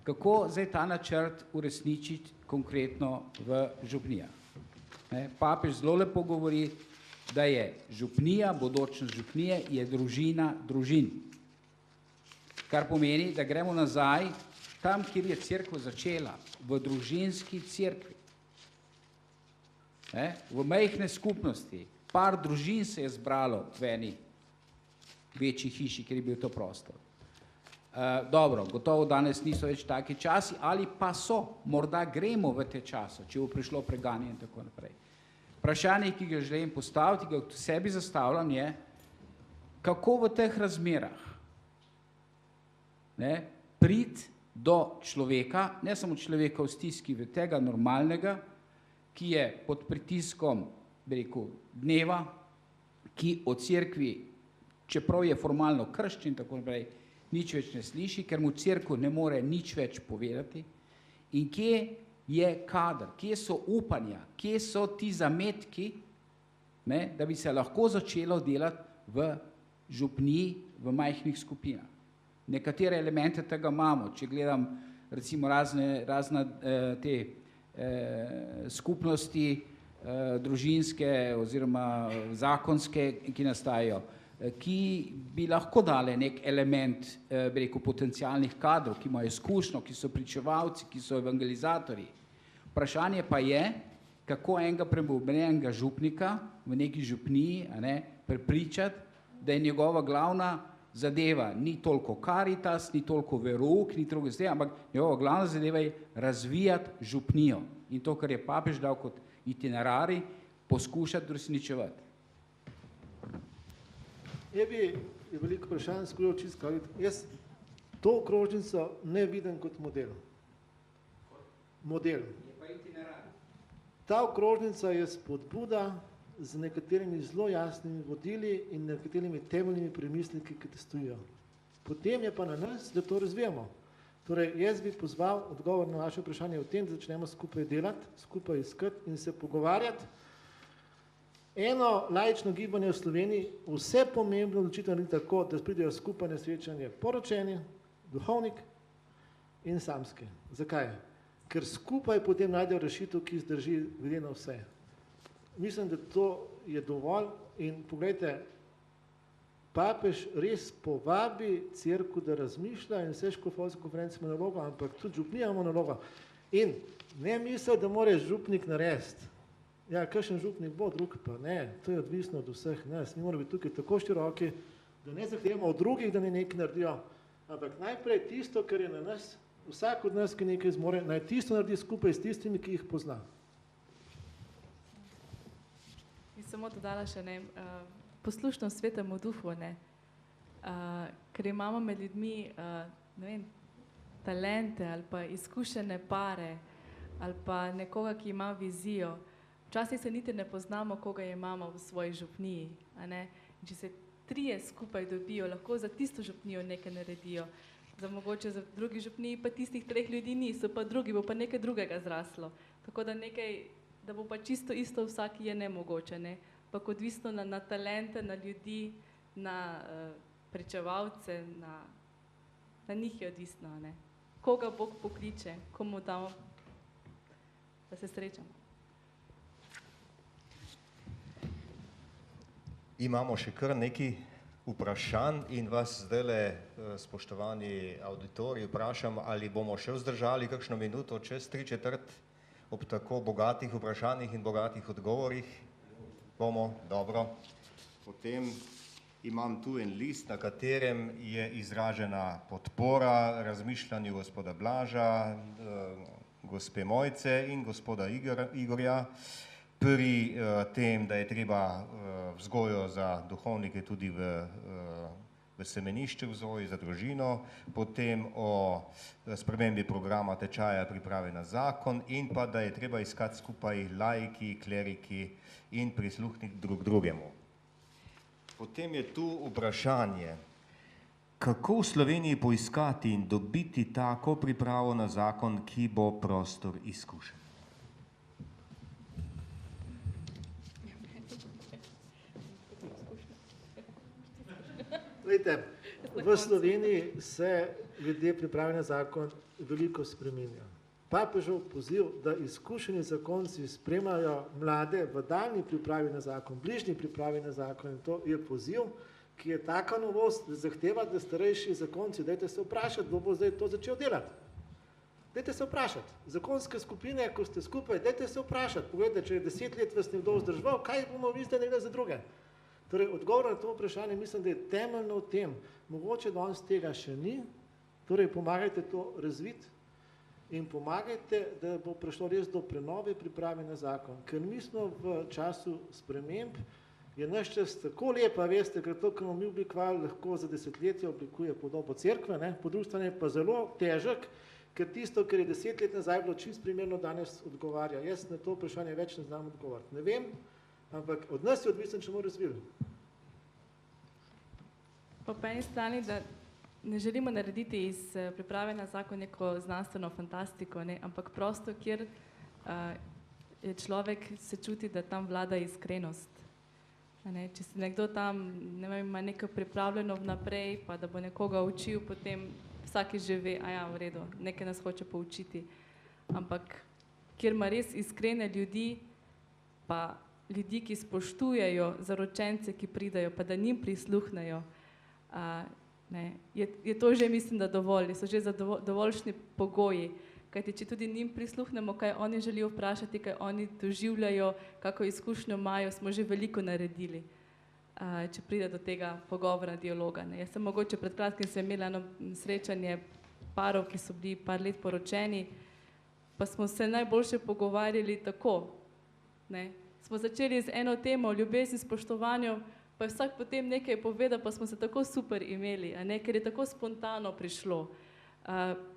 kako zdaj ta načrt uresničiti konkretno v župnijah. Papež zelo lepo govori, da je župnija, bodočnost župnije je družina družin. Kar pomeni, da gremo nazaj tam, kjer je cerkev začela, v družinski cerkvi. V majhne skupnosti, par družin se je zbralo v eni večji hiši, kjer je bil to prostor. Dobro, gotovo danes niso več taki časi, ali pa so, morda gremo v te čase, če bo prišlo preganje in tako naprej. Vprašanje, ki ga želim postaviti, ki ga sebi zastavljam, je, kako v teh razmerah priti do človeka, ne samo človeka v stiski, v tega normalnega, ki je pod pritiskom, bi rekel, dneva, ki o cerkvi, čeprav je formalno krščen in tako naprej, nič več ne sliši, ker mu cerkev ne more nič več povedati. In kje je kader, kje so upanja, kje so ti zametki, ne, da bi se lahko začelo delati v župniji, v majhnih skupinah. Nekatere elemente tega imamo, če gledam recimo razne te skupnosti družinske oziroma zakonske, ki nastajajo, ki bi lahko dale nek element, bi rekel, potencialnih kadrov, ki imajo izkušnjo, ki so pričevalci, ki so evangelizatorji. Vprašanje pa je, kako enega preobremenjenega župnika v neki župniji, a ne, prepričati, da je njegova glavna zadeva ni toliko Karitas, ni toliko verouk, ni toliko zdaj, ampak njegova glavna zadeva je razvijati župnijo. In to, kar je papež dal kot itinerarij, poskušati uresničevati. Je veliko vprašanj skušal čisto. Jaz to okrožnico ne vidim kot model. Model. Ta okrožnica je spodbuda z nekaterimi zelo jasnimi vodili in nekaterimi temeljnimi premisliki, ki te stojijo. Potem je pa na nas, da to razvijamo. Torej, jaz bi pozval odgovor na vaše vprašanje v tem, da začnemo skupaj delati, skupaj iskati in se pogovarjati, eno laično gibanje v Sloveniji vse pomembno odločitev naredi tako, da pridejo skupaj na srečanje poročeni, duhovnik in samski. Zakaj? Ker skupaj potem najdejo rešitev, ki zdrži glede na vse. Mislim, da to je dovolj in pogledajte, papež res povabi cerkev, da razmišlja in vse škofovske konference ima nalogo, ampak tudi župnija ima nalogo. In ne misli, da mora župnik narediti. Ja, kakšen župnik bo, drug pa ne, to je odvisno od vseh nas. Mi moramo biti tukaj tako široki, da ne zahtevamo od drugih, da ne nekaj naredijo, ampak najprej tisto, kar je na nas, vsak od nas, ki nekaj zmore, naj tisto naredi skupaj s tistimi, ki jih pozna. Bi samo dodala še poslušno svetemu duhu, ker imamo med ljudmi talente ali pa izkušene pare ali pa nekoga, ki ima vizijo. Včasih se niti ne poznamo, koga imamo v svoji župniji. Če se trije skupaj dobijo, lahko za tisto župnijo nekaj naredijo. Mogoče za drugi župniji pa tistih 3 ljudi niso, pa drugi bo pa nekaj drugega zraslo. Tako da nekaj, da bo pa čisto isto vsaki je nemogoče. Pa odvisno na talente, na ljudi, na pričevalce, na njih je odvisno. Koga Bog pokliče, komu damo, da se srečamo. Imamo še kar nekaj vprašanj in vas zdajle, spoštovani auditorij, vprašam, ali bomo še vzdržali kakšno minuto čez 3/4 ob tako bogatih vprašanjih in bogatih odgovorih. Bomo, dobro. Potem imam tu en list, na katerem je izražena podpora razmišljanju gospoda Blaža, gospe Mojce in gospoda Igorja pri tem, da je treba vzgojo za duhovnike tudi v semenišče vzgoji za družino, potem o spremembi programa tečaja priprave na zakon in pa, da je treba iskati skupaj laiki, kleriki in prisluhniti drug drugemu. Potem je tu vprašanje, kako v Sloveniji poiskati in dobiti tako pripravo na zakon, ki bo prostor izkušen. Glejte, v Sloveniji se glede priprave na zakon veliko spreminja. Papežev poziv, da izkušeni zakonci spremljajo mlade v daljni pripravi na zakon, bližnji pripravi na zakon, in to je poziv, ki je taka novost, da zahteva, da starejši zakonci, dajte se vprašati, kdo bo zdaj to začel delati. Dajte se vprašati. Zakonske skupine, ko ste skupaj, dajte se vprašati. Pogledajte, če je 10 let vas nekdo vzdrževal, kaj bomo vi zdaj naredili za druge? Torej, odgovor na to vprašanje mislim, da je temeljno v tem. Mogoče danes tega še ni, torej pomagajte to razviti in pomagajte, da bo prišlo res do prenove priprave na zakon. Ker mi smo v času sprememb, je naš čas tako lepa, veste, ker to, kar bomo mi oblikovali, lahko za desetletje oblikuje podobo cerkve, po drugi strani je pa zelo težek, ker tisto, kar je 10 let nazaj bilo čisto primerno, danes odgovarja. Jaz na to vprašanje več ne znam odgovoriti. Ne vem, ampak od nas je odvisen, če bomo razvili. Pa po eni strani, da ne želimo narediti iz priprave na zakon neko znanstveno fantastiko, ampak prosto, kjer človek se čuti, da tam vlada iskrenost. Če se nekdo tam ima nekaj pripravljeno vnaprej, pa da bo nekoga učil, potem vsaki že ve, v redu, nekaj nas hoče poučiti. Ampak kjer ima res iskrene ljudi, pa ljudi, ki spoštujejo zaročence, ki pridajo, pa da njim prisluhnejo, je to že, mislim, da dovolj, so že dovoljšni pogoji, kajti če tudi njim prisluhnemo, kaj oni želijo vprašati, kaj oni doživljajo, kako izkušnjo imajo, smo že veliko naredili, če pride do tega pogovora, dialoga. Jaz sem mogoče pred kratkim imela eno srečanje parov, ki so bili par let poročeni, pa smo se najboljše pogovarjali tako. Smo začeli z eno temo, ljubezni, spoštovanju, pa je vsak potem nekaj povedal, pa smo se tako super imeli, ker je tako spontano prišlo.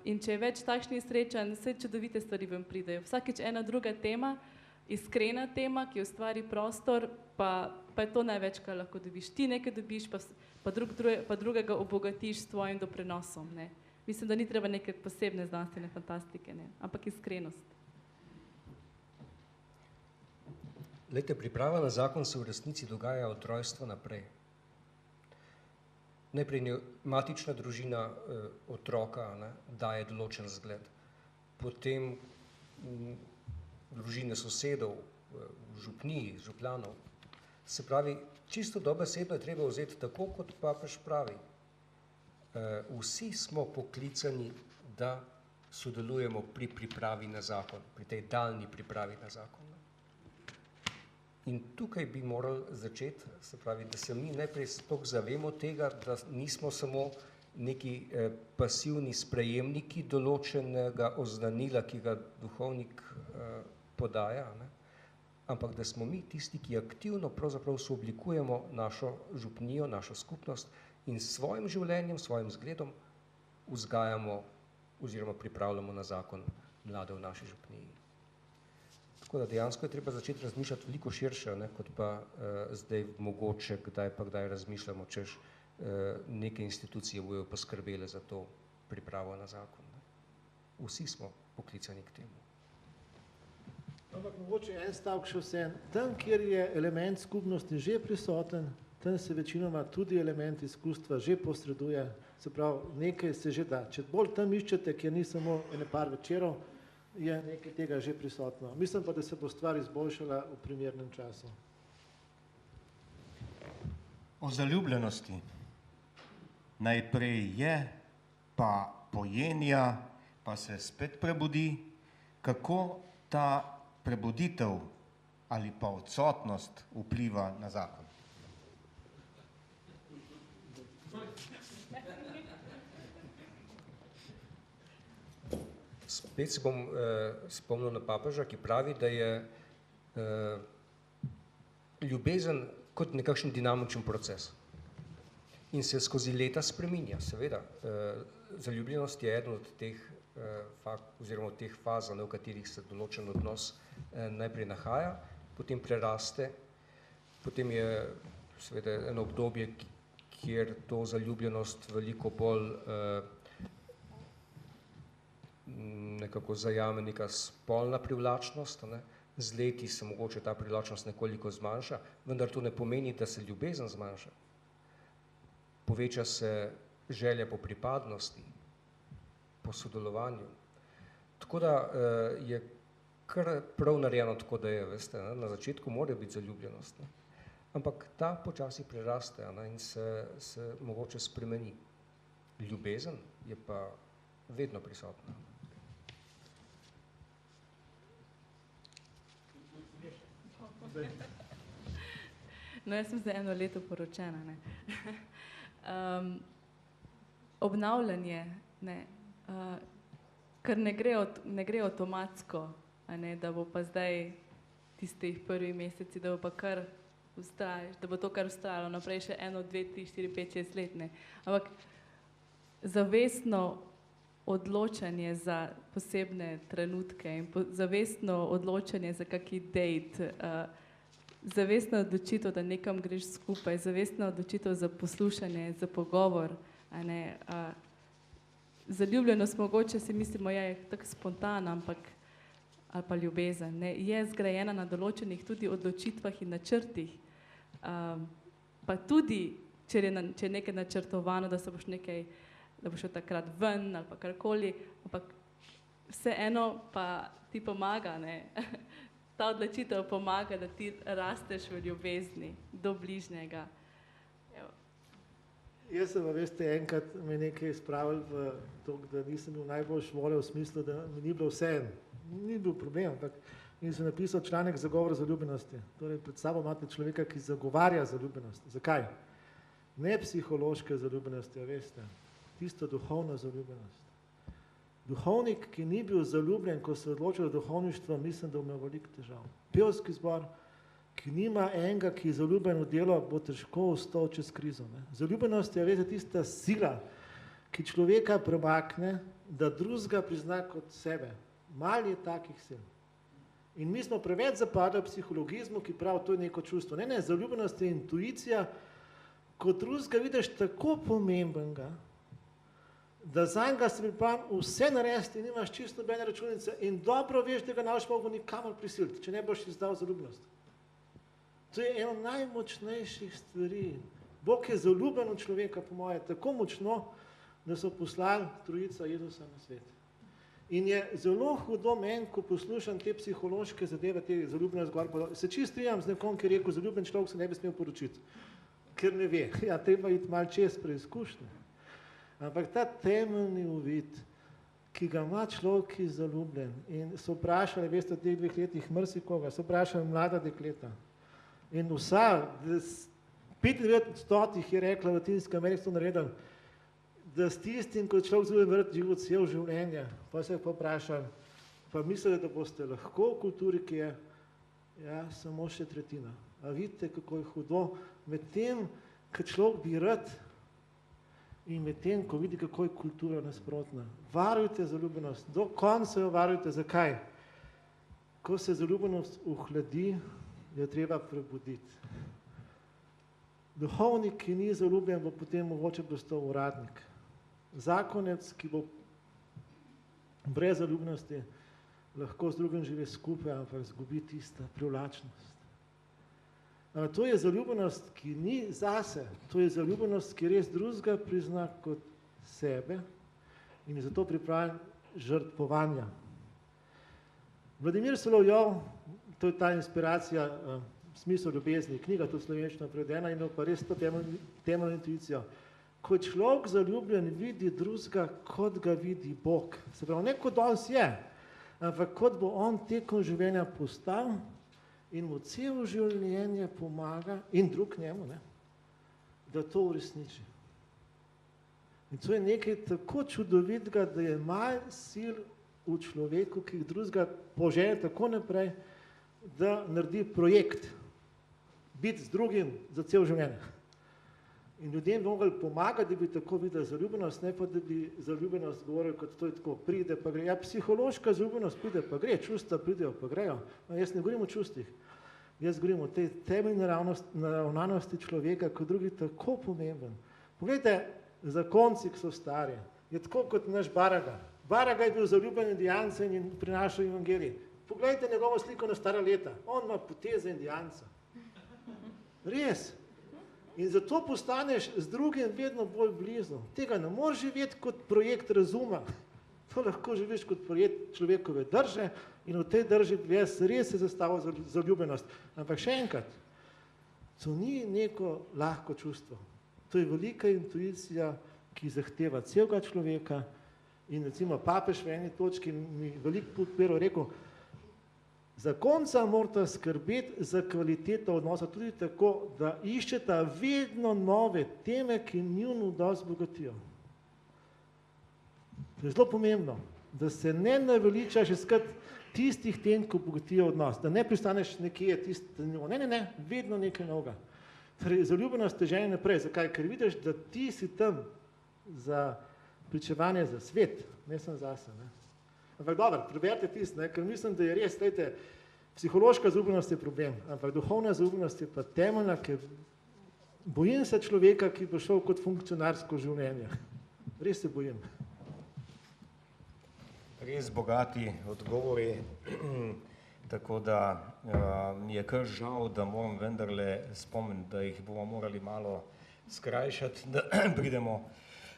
In če je več takšnih srečanj, vse čudovite stvari vam pridejo. Vsakič ena druga tema, iskrena tema, ki ustvari prostor, pa je to največ, kar lahko dobiš. Ti nekaj dobiš, pa drugega obogatiš s tvojim doprinosom. Mislim, da ni treba neke posebne znanstvene fantastike, ampak iskrenost. Glejte, priprava na zakon se v resnici dogaja od rojstva naprej. Najprej matična družina otroka daje določen zgled, potem družine sosedov, v župniji, župljanov. Se pravi, čisto dobesedno je treba vzeti tako, kot papež pravi. Vsi smo poklicani, da sodelujemo pri pripravi na zakon, pri tej daljni pripravi na zakon. In tukaj bi morali začeti, se pravi, da se mi najprej toliko zavemo tega, da nismo samo neki pasivni sprejemniki določenega oznanila, ki ga duhovnik podaja, ampak da smo mi tisti, ki aktivno pravzaprav sooblikujemo našo župnijo, našo skupnost in s svojim življenjem, svojim zgledom vzgajamo oziroma pripravljamo na zakon mlade v naši župniji. Tako da dejansko je treba začeti razmišljati veliko širše, kot pa zdaj mogoče kdaj razmišljamo, češ neke institucije bojo poskrbele za to pripravo na zakon. Vsi smo poklicani k temu. Ampak mogoče en stavek še vse. Tam, kjer je element skupnosti že prisoten, tam se večinoma tudi element izkustva že posreduje, se pravi, nekaj se že da. Če bolj tam iščete, kjer ni samo ene par večerov, je nekaj tega že prisotno. Mislim pa, da se bo stvar izboljšala v primernem času. O zaljubljenosti najprej je, pa pojenja, pa se spet prebudi. Kako ta prebuditev ali pa odsotnost vpliva na zakon? Spet se bom spomnil na papeža, ki pravi, da je ljubezen kot nekakšen dinamičen proces in se skozi leta spreminja, seveda. Zaljubljenost je eden od teh oziroma teh faz, v katerih se določen odnos najprej nahaja, potem preraste, potem je seveda eno obdobje, kjer to zaljubljenost veliko bolj nekako zajame neka spolna privlačnost, z leti se mogoče ta privlačnost nekoliko zmanjša, vendar to ne pomeni, da se ljubezen zmanjša. Poveča se želja po pripadnosti, po sodelovanju. Tako da je kar prav narejeno tako, da je, veste, na začetku mora biti zaljubljenost, ampak ta počasi preraste in se mogoče spremeni. Ljubezen je pa vedno prisotna. No, jaz sem zdaj 1 leto poročena. Obnavljanje, ker ne gre avtomatsko, da bo pa zdaj tistih prvi meseci, da bo pa kar da bo to kar vztrajalo naprej še 1, 2, 3, 4, 5, 6 let. Ampak zavestno odločanje za posebne trenutke in zavestno odločanje za kaki date, zavestna odločitev, da nekam greš skupaj, zavestna odločitev za poslušanje, za pogovor. Zaljubljenost mogoče si mislimo, je tako spontana, ampak ali pa ljubezen, je zgrajena na določenih tudi odločitvah in načrtih. Pa tudi, če je nekaj načrtovano, da se boš nekaj, da boš šel takrat ven ali pa karkoli, ampak vseeno pa ti pomaga, ta odločitev pomaga, da ti rasteš v ljubezni do bližnjega. Jaz sem, veste, enkrat me nekaj spravil v to, da nisem bil najboljš volje v smislu, da mi ni bilo vseeno. Ni bil problem, ampak in sem napisal članek Zagovor zaljubljenosti. Torej, pred sabo imate človeka, ki zagovarja zaljubljenost. Zakaj? Ne psihološke zaljubljenosti, veste, tisto duhovno zaljubljenost. Duhovnik, ki ni bil zaljubljen, ko se je odločil za duhovništvo, mislim, da ima veliko težav. Pevski zbor, ki nima enega, ki je zaljubljen v delo, bo težko ostal čez krizo. Zaljubljenost je, veste, tista sila, ki človeka premakne, da drugega prizna kot sebe. Malo je takih sil. In mi smo preveč zapadli v psihologizmu, ki pravi, to je neko čustvo. Ne, zaljubljenost je intuicija, ko drugega vidiš tako pomembenega, da zanjega se pripravljam vse narediti in imaš čisto nobene računice in dobro veš, da ga ne boš mogel nikamor prisiliti, če ne boš izdal zaljubljenost. To je eno najmočnejših stvari. Bog je zaljubljen v človeka, po moje, tako močno, da so poslali trojica Jezusa na svet. In je zelo hudo meni, ko poslušam te psihološke zadeve, te zaljubljenost gor, pa se čisto strinjam z nekom, ki je rekel, zaljubljen človek se ne bi smel poročiti, ker ne ve. Ja, treba iti malo čez preizkušnje. Ampak ta temeljni uvid, ki ga ima človek, ki je zaljubljen, in so vprašali, veste, v teh 2 letih marsikoga, so vprašali mlada dekleta. In vsa, 95% je rekla v Latinski Ameriki, so naredili, da s tistim, ko človek zelo vrt živo cel življenje, pa se pa vprašam, pa mislite, da boste lahko v kulturi, ki je, ja, samo še tretjina. A vidite, kako je hudo, med tem, ko človek bi rad, in med tem, ko vidi, kako je kultura nasprotna. Varujte zaljubljenost, do konca jo varujte. Zakaj? Ko se zaljubljenost ohladi, jo treba prebuditi. Duhovnik, ki ni zaljubljen, bo potem mogoče postal uradnik. Zakonec, ki bo brez zaljubljenosti lahko z drugim živi skupaj, ampak zgubi tista privlačnost. To je zaljubljenost, ki ni zase, to je zaljubljenost, ki res drugega prizna kot sebe in je zato pripravljen žrtvovanja. Vladimir Solovjov, to je ta inspiracija, Smisel ljubezni, knjiga tudi slovenščina prevedena in pa res to temeljno intuicijo. Ko človek zaljubljen vidi drugega, kot ga vidi Bog. Se pravi, ne kot on je, ampak kot bo on tekom življenja postal in mu celo življenje pomaga in drug njemu, ne, da to uresniči. In to je nekaj tako čudovitega, da je malo sil v človeku, ki drugega požene tako naprej, da naredi projekt, biti z drugim za cel življenje. In ljudem bi mogli pomagati, da bi tako videli zaljubljenost, ne pa da bi zaljubljenost govorili, kot to je tako, pride pa gre. Ja, psihološka zaljubljenost pride pa gre, čustva pridejo pa grejo. No, jaz ne govorim o čustvih, jaz govorim o tej temeljni naravnanosti človeka, kot drugi tako pomemben. Poglejte, zakonci, ki so stari, je tako kot naš Baraga. Baraga je bil zaljubljen Indijanca in prinašal evangelij. Poglejte njegovo sliko na stara leta, on ima poteze Indijanca. Res. In zato postaneš z drugim vedno bolj blizu. Tega ne moreš živeti kot projekt razuma. To lahko živiš kot projekt človekove drže in v tej drži res se zastavlja zaljubljenost. Ampak še enkrat, to ni neko lahko čustvo. To je velika intuicija, ki zahteva celega človeka in recimo papež v eni točki mi veliko podpiral, rekel, zakonca morata skrbeti za kvaliteto odnosa tudi tako, da iščeta vedno nove teme, ki njun odnos bogatijo. To je zelo pomembno, da se ne naveličaš iskati tistih tem, ki bogatijo odnos, da ne pristaneš nekje tisto, ne, vedno nekaj novega. Torej, zaljubljenost te žene naprej. Zakaj? Ker vidiš, da ti si tam za pričevanje za svet, ne samo zase. Ne? Ampak dobro, preberite tisto, ker mislim, da je res, lejte, psihološka zaljubljenost je problem, ampak duhovna zaljubljenost je pa temeljna, ker bojim se človeka, ki bo šel kot funkcionarsko življenje. Res se bojim. Res bogati odgovori, tako da mi je kar žal, da moram vendarle spomniti, da jih bomo morali malo skrajšati, da pridemo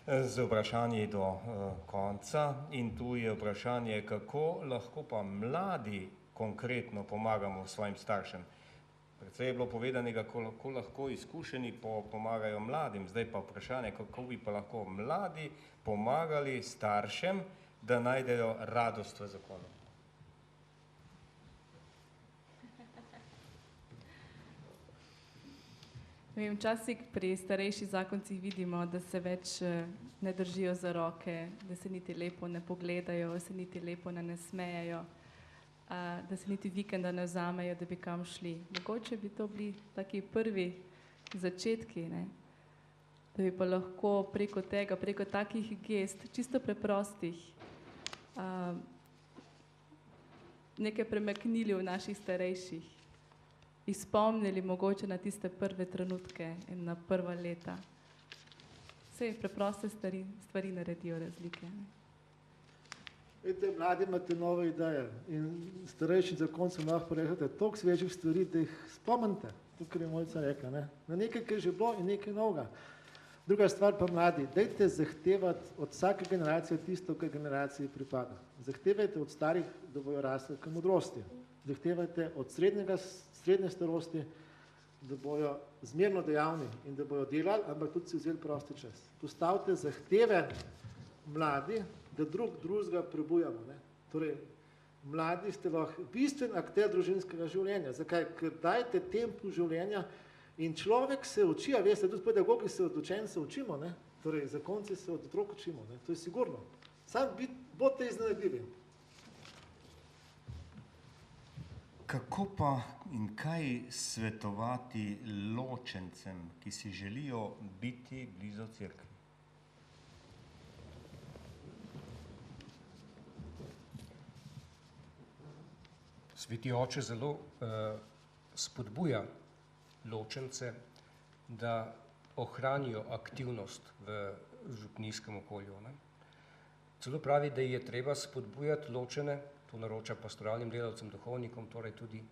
z vprašanji do konca. In tu je vprašanje, kako lahko pa mladi konkretno pomagamo svojim staršem. Predvsej je bilo povedanega, kako lahko izkušeni pomagajo mladim. Zdaj pa vprašanje, kako bi pa lahko mladi pomagali staršem, da najdejo radost v zakonu. Včasih pri starejših zakoncih vidimo, da se več ne držijo za roke, da se niti lepo ne pogledajo, se niti lepo ne nasmejajo, da se niti vikenda ne vzamejo, da bi kam šli. Mogoče bi to bili taki prvi začetki, ne? Da bi pa lahko preko tega, preko takih gest, čisto preprostih, nekaj premaknili v naših starejših, jih spomnili mogoče na tiste prve trenutke in na prva leta. Vse preproste stvari naredijo razlike. Vidite, mladi imate nove ideje in starejši zakoncem lahko rečete toliko svežih stvari, da jih spomnite. kot je Mojca rekla, ne? Na nekaj, ki je že bilo in nekaj novega. Druga stvar pa mladi, dajte zahtevati od vsake generacije tisto, kar generaciji pripada. Zahtevajte od starih, da bojo rasli k modrosti. Zahtevajte od srednje starosti, da bojo zmerno dejavni in da bojo delali, ampak tudi si vzeli prosti čas. Postavite zahteve mladi, da drugega prebujamo. Ne? Torej, mladi ste lahko bistven akter družinskega življenja. Zakaj? Ker dajte tempu življenja in človek se uči, a veste, tudi pedagogi se od učencev učimo, ne? Torej, zakonci se od otrok učimo, ne? To je sigurno. Sam bodite iznajdljivi. Kako pa in kaj svetovati ločencem, ki si želijo biti blizu cerkvi? Sveti oče zelo spodbuja ločence, da ohranijo aktivnost v župnijskem okolju. Ne? Celo pravi, da je treba spodbujati ločene, to naroča pastoralnim delavcem, duhovnikom, torej tudi,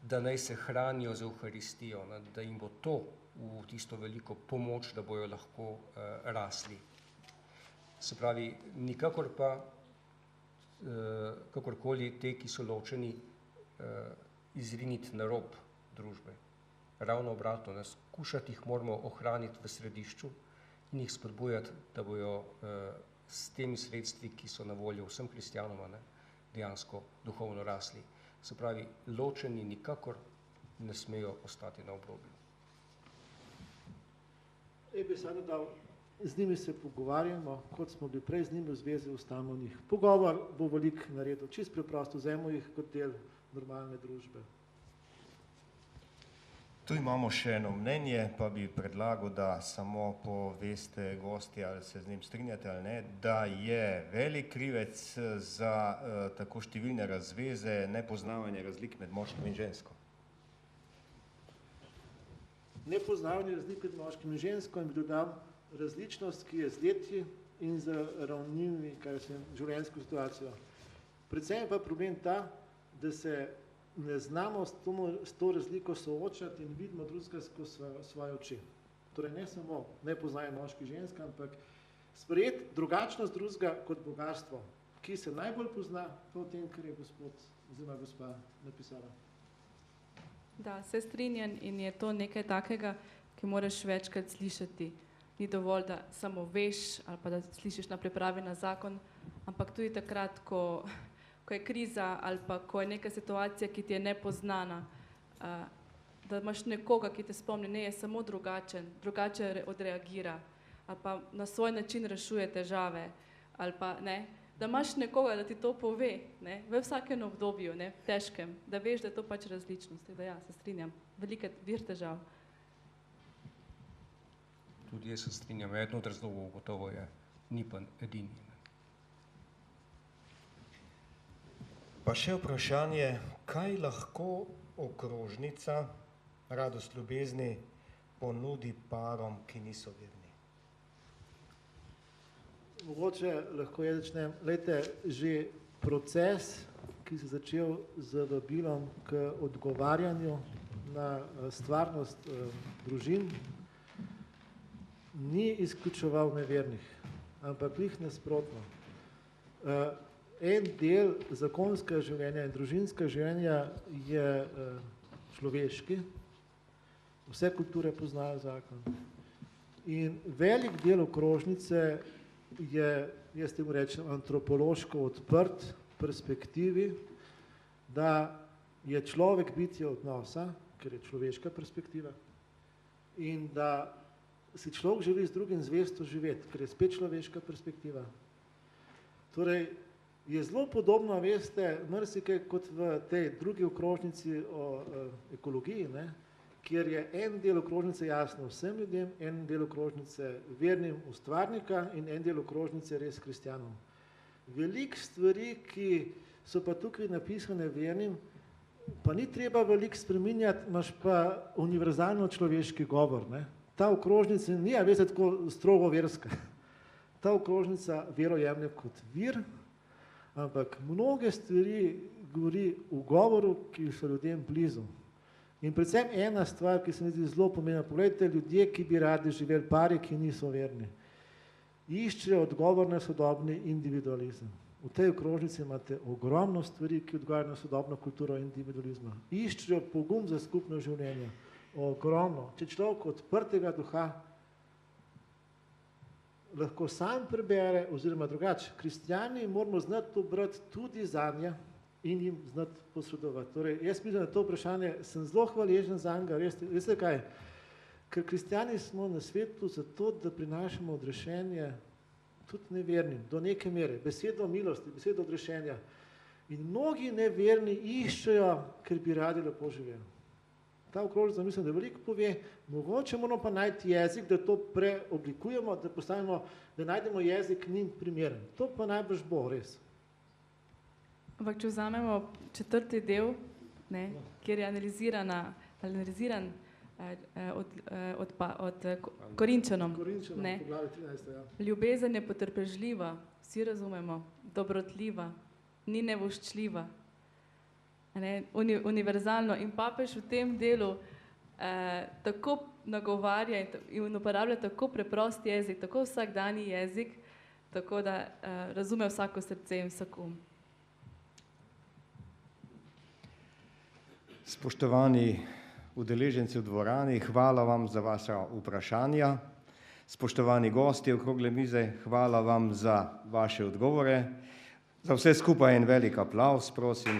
da naj se hranijo z Evharistijo, ne? Da jim bo to v tisto veliko pomoč, da bojo lahko rasli. Se pravi, nikakor pa, kakorkoli te, ki so ločeni, izriniti na rob družbe. Ravno obratno, skušati jih moramo ohraniti v središču in jih spodbujati, da bojo s temi sredstvi, ki so na voljo vsem kristjanom, dejansko duhovno rasli. Se pravi, ločeni nikakor ne smejo ostati na obrobju. Bi samo dal, z njimi se pogovarjamo, kot smo bili prej z njimi v zvezi, ostamo v njih. Pogovor bo veliko naredil, čist preprosto, vzajmo jih kot del normalne družbe. Tu imamo še eno mnenje, pa bi predlagal, da samo poveste gosti, ali se z njim strinjate ali ne, da je velik krivec za tako številne razveze nepoznavanje razlik med moškim in žensko. Nepoznavanje razlik med moškim in žensko in bi dodal različnost, ki je z leti in z ravnimi, življenjsko situacijo. Predvsem je pa problem ta, da se ne znamo s to razliko soočati in vidimo drugega skozi svoje oči. Torej ne samo nepoznanje moški ženska, ampak sprejeti drugačnost drugega kot bogastvo, ki se najbolj pozna po tem, kar je gospod oziroma gospa napisala. Da, se strinjam in je to nekaj takega, ki moraš večkrat slišati. Ni dovolj, da samo veš ali pa da slišiš na pripravi na zakon, ampak tudi takrat, ko je kriza ali pa ko je neka situacija, ki ti je nepoznana, da imaš nekoga, ki te spomni, ne je samo drugačen, drugače odreagira ali pa na svoj način rešuje težave ali pa ne, da imaš nekoga, da ti to pove, ne, v vsakem obdobju, ne, težkem, da veš, da je to pač različnost. Da ja, se strinjam, velike vir težav. Tudi jaz se strinjam, eden od razlogov gotovo je, ni pa edini. Pa še vprašanje, kaj lahko okrožnica, radost ljubezni, ponudi parom, ki niso verni? Mogoče lahko jaz začnem. Glejte, že proces, ki se je začel z vabilom k odgovarjanju na stvarnost družin, ni izključeval nevernih, ampak jih nasprotno. En del zakonskega življenja in družinskega življenja je človeški, vse kulture poznajo zakon. In velik del okrožnice je, jaz temu rečem, antropološko odprt perspektivi, da je človek bitje odnosa, ker je človeška perspektiva, in da si človek želi z drugim zvesto živeti, ker je spet človeška perspektiva. Torej, je zelo podobno, veste, marsikaj kot v tej drugi okrožnici o ekologiji, ne, kjer je en del okrožnice jasno vsem ljudem, en del okrožnice vernim ustvarnika in en del okrožnice res kristjanom. Veliko stvari, ki so pa tukaj napisane vernim, pa ni treba veliko spreminjati, imaš pa univerzalno človeški govor. Ne. Ta okrožnica ni, veste, tako strogo verska. Ta okrožnica vero jemlje kot vir, ampak mnoge stvari govori v govoru, ki so ljudem blizu. In predvsem ena stvar, ki se mi zdi zelo pomembna, pogledajte, ljudje, ki bi radi živeli, pari, ki niso verni, iščejo odgovor na sodobni individualizem. V tej okrožnici imate ogromno stvari, ki odgovarjajo na sodobno kulturo individualizma. Iščejo pogum za skupno življenje. Ogromno. Če človek odprtega duha lahko sam prebere, oziroma drugače, kristjani moramo znati to brati tudi zanje in jim znati posredovati. Torej, jaz mislim, na to vprašanje sem zelo hvaležen za njega, veste kaj, ker kristjani smo na svetu zato, da prinašamo odrešenje tudi nevernim, do neke mere, besedo milosti, besedo odrešenja. In mnogi neverni iščejo, ker bi radi lepo živeli. Ta okrožnica mislim, da veliko pove, mogoče moramo pa najti jezik, da to preoblikujemo, da postavimo, da najdemo jezik njim primeren. To pa najbrž bo res. Ampak če vzamemo 4. del, ne, kjer je analiziran od Korinčanom. Ne. Poglavje 13, ja. Ljubezen je potrpežljiva, vsi razumemo, dobrotljiva, ni nevoščljiva, ne, univerzalno. In papež v tem delu tako nagovarja in uporablja tako preprost jezik, tako vsakdanji jezik, tako da razume vsako srce in vsak Spoštovani udeleženci v dvorani, hvala vam za vaša vprašanja. Spoštovani gostje okrogle mize, hvala vam za vaše odgovore. Za vse skupaj en velik aplavz, prosim.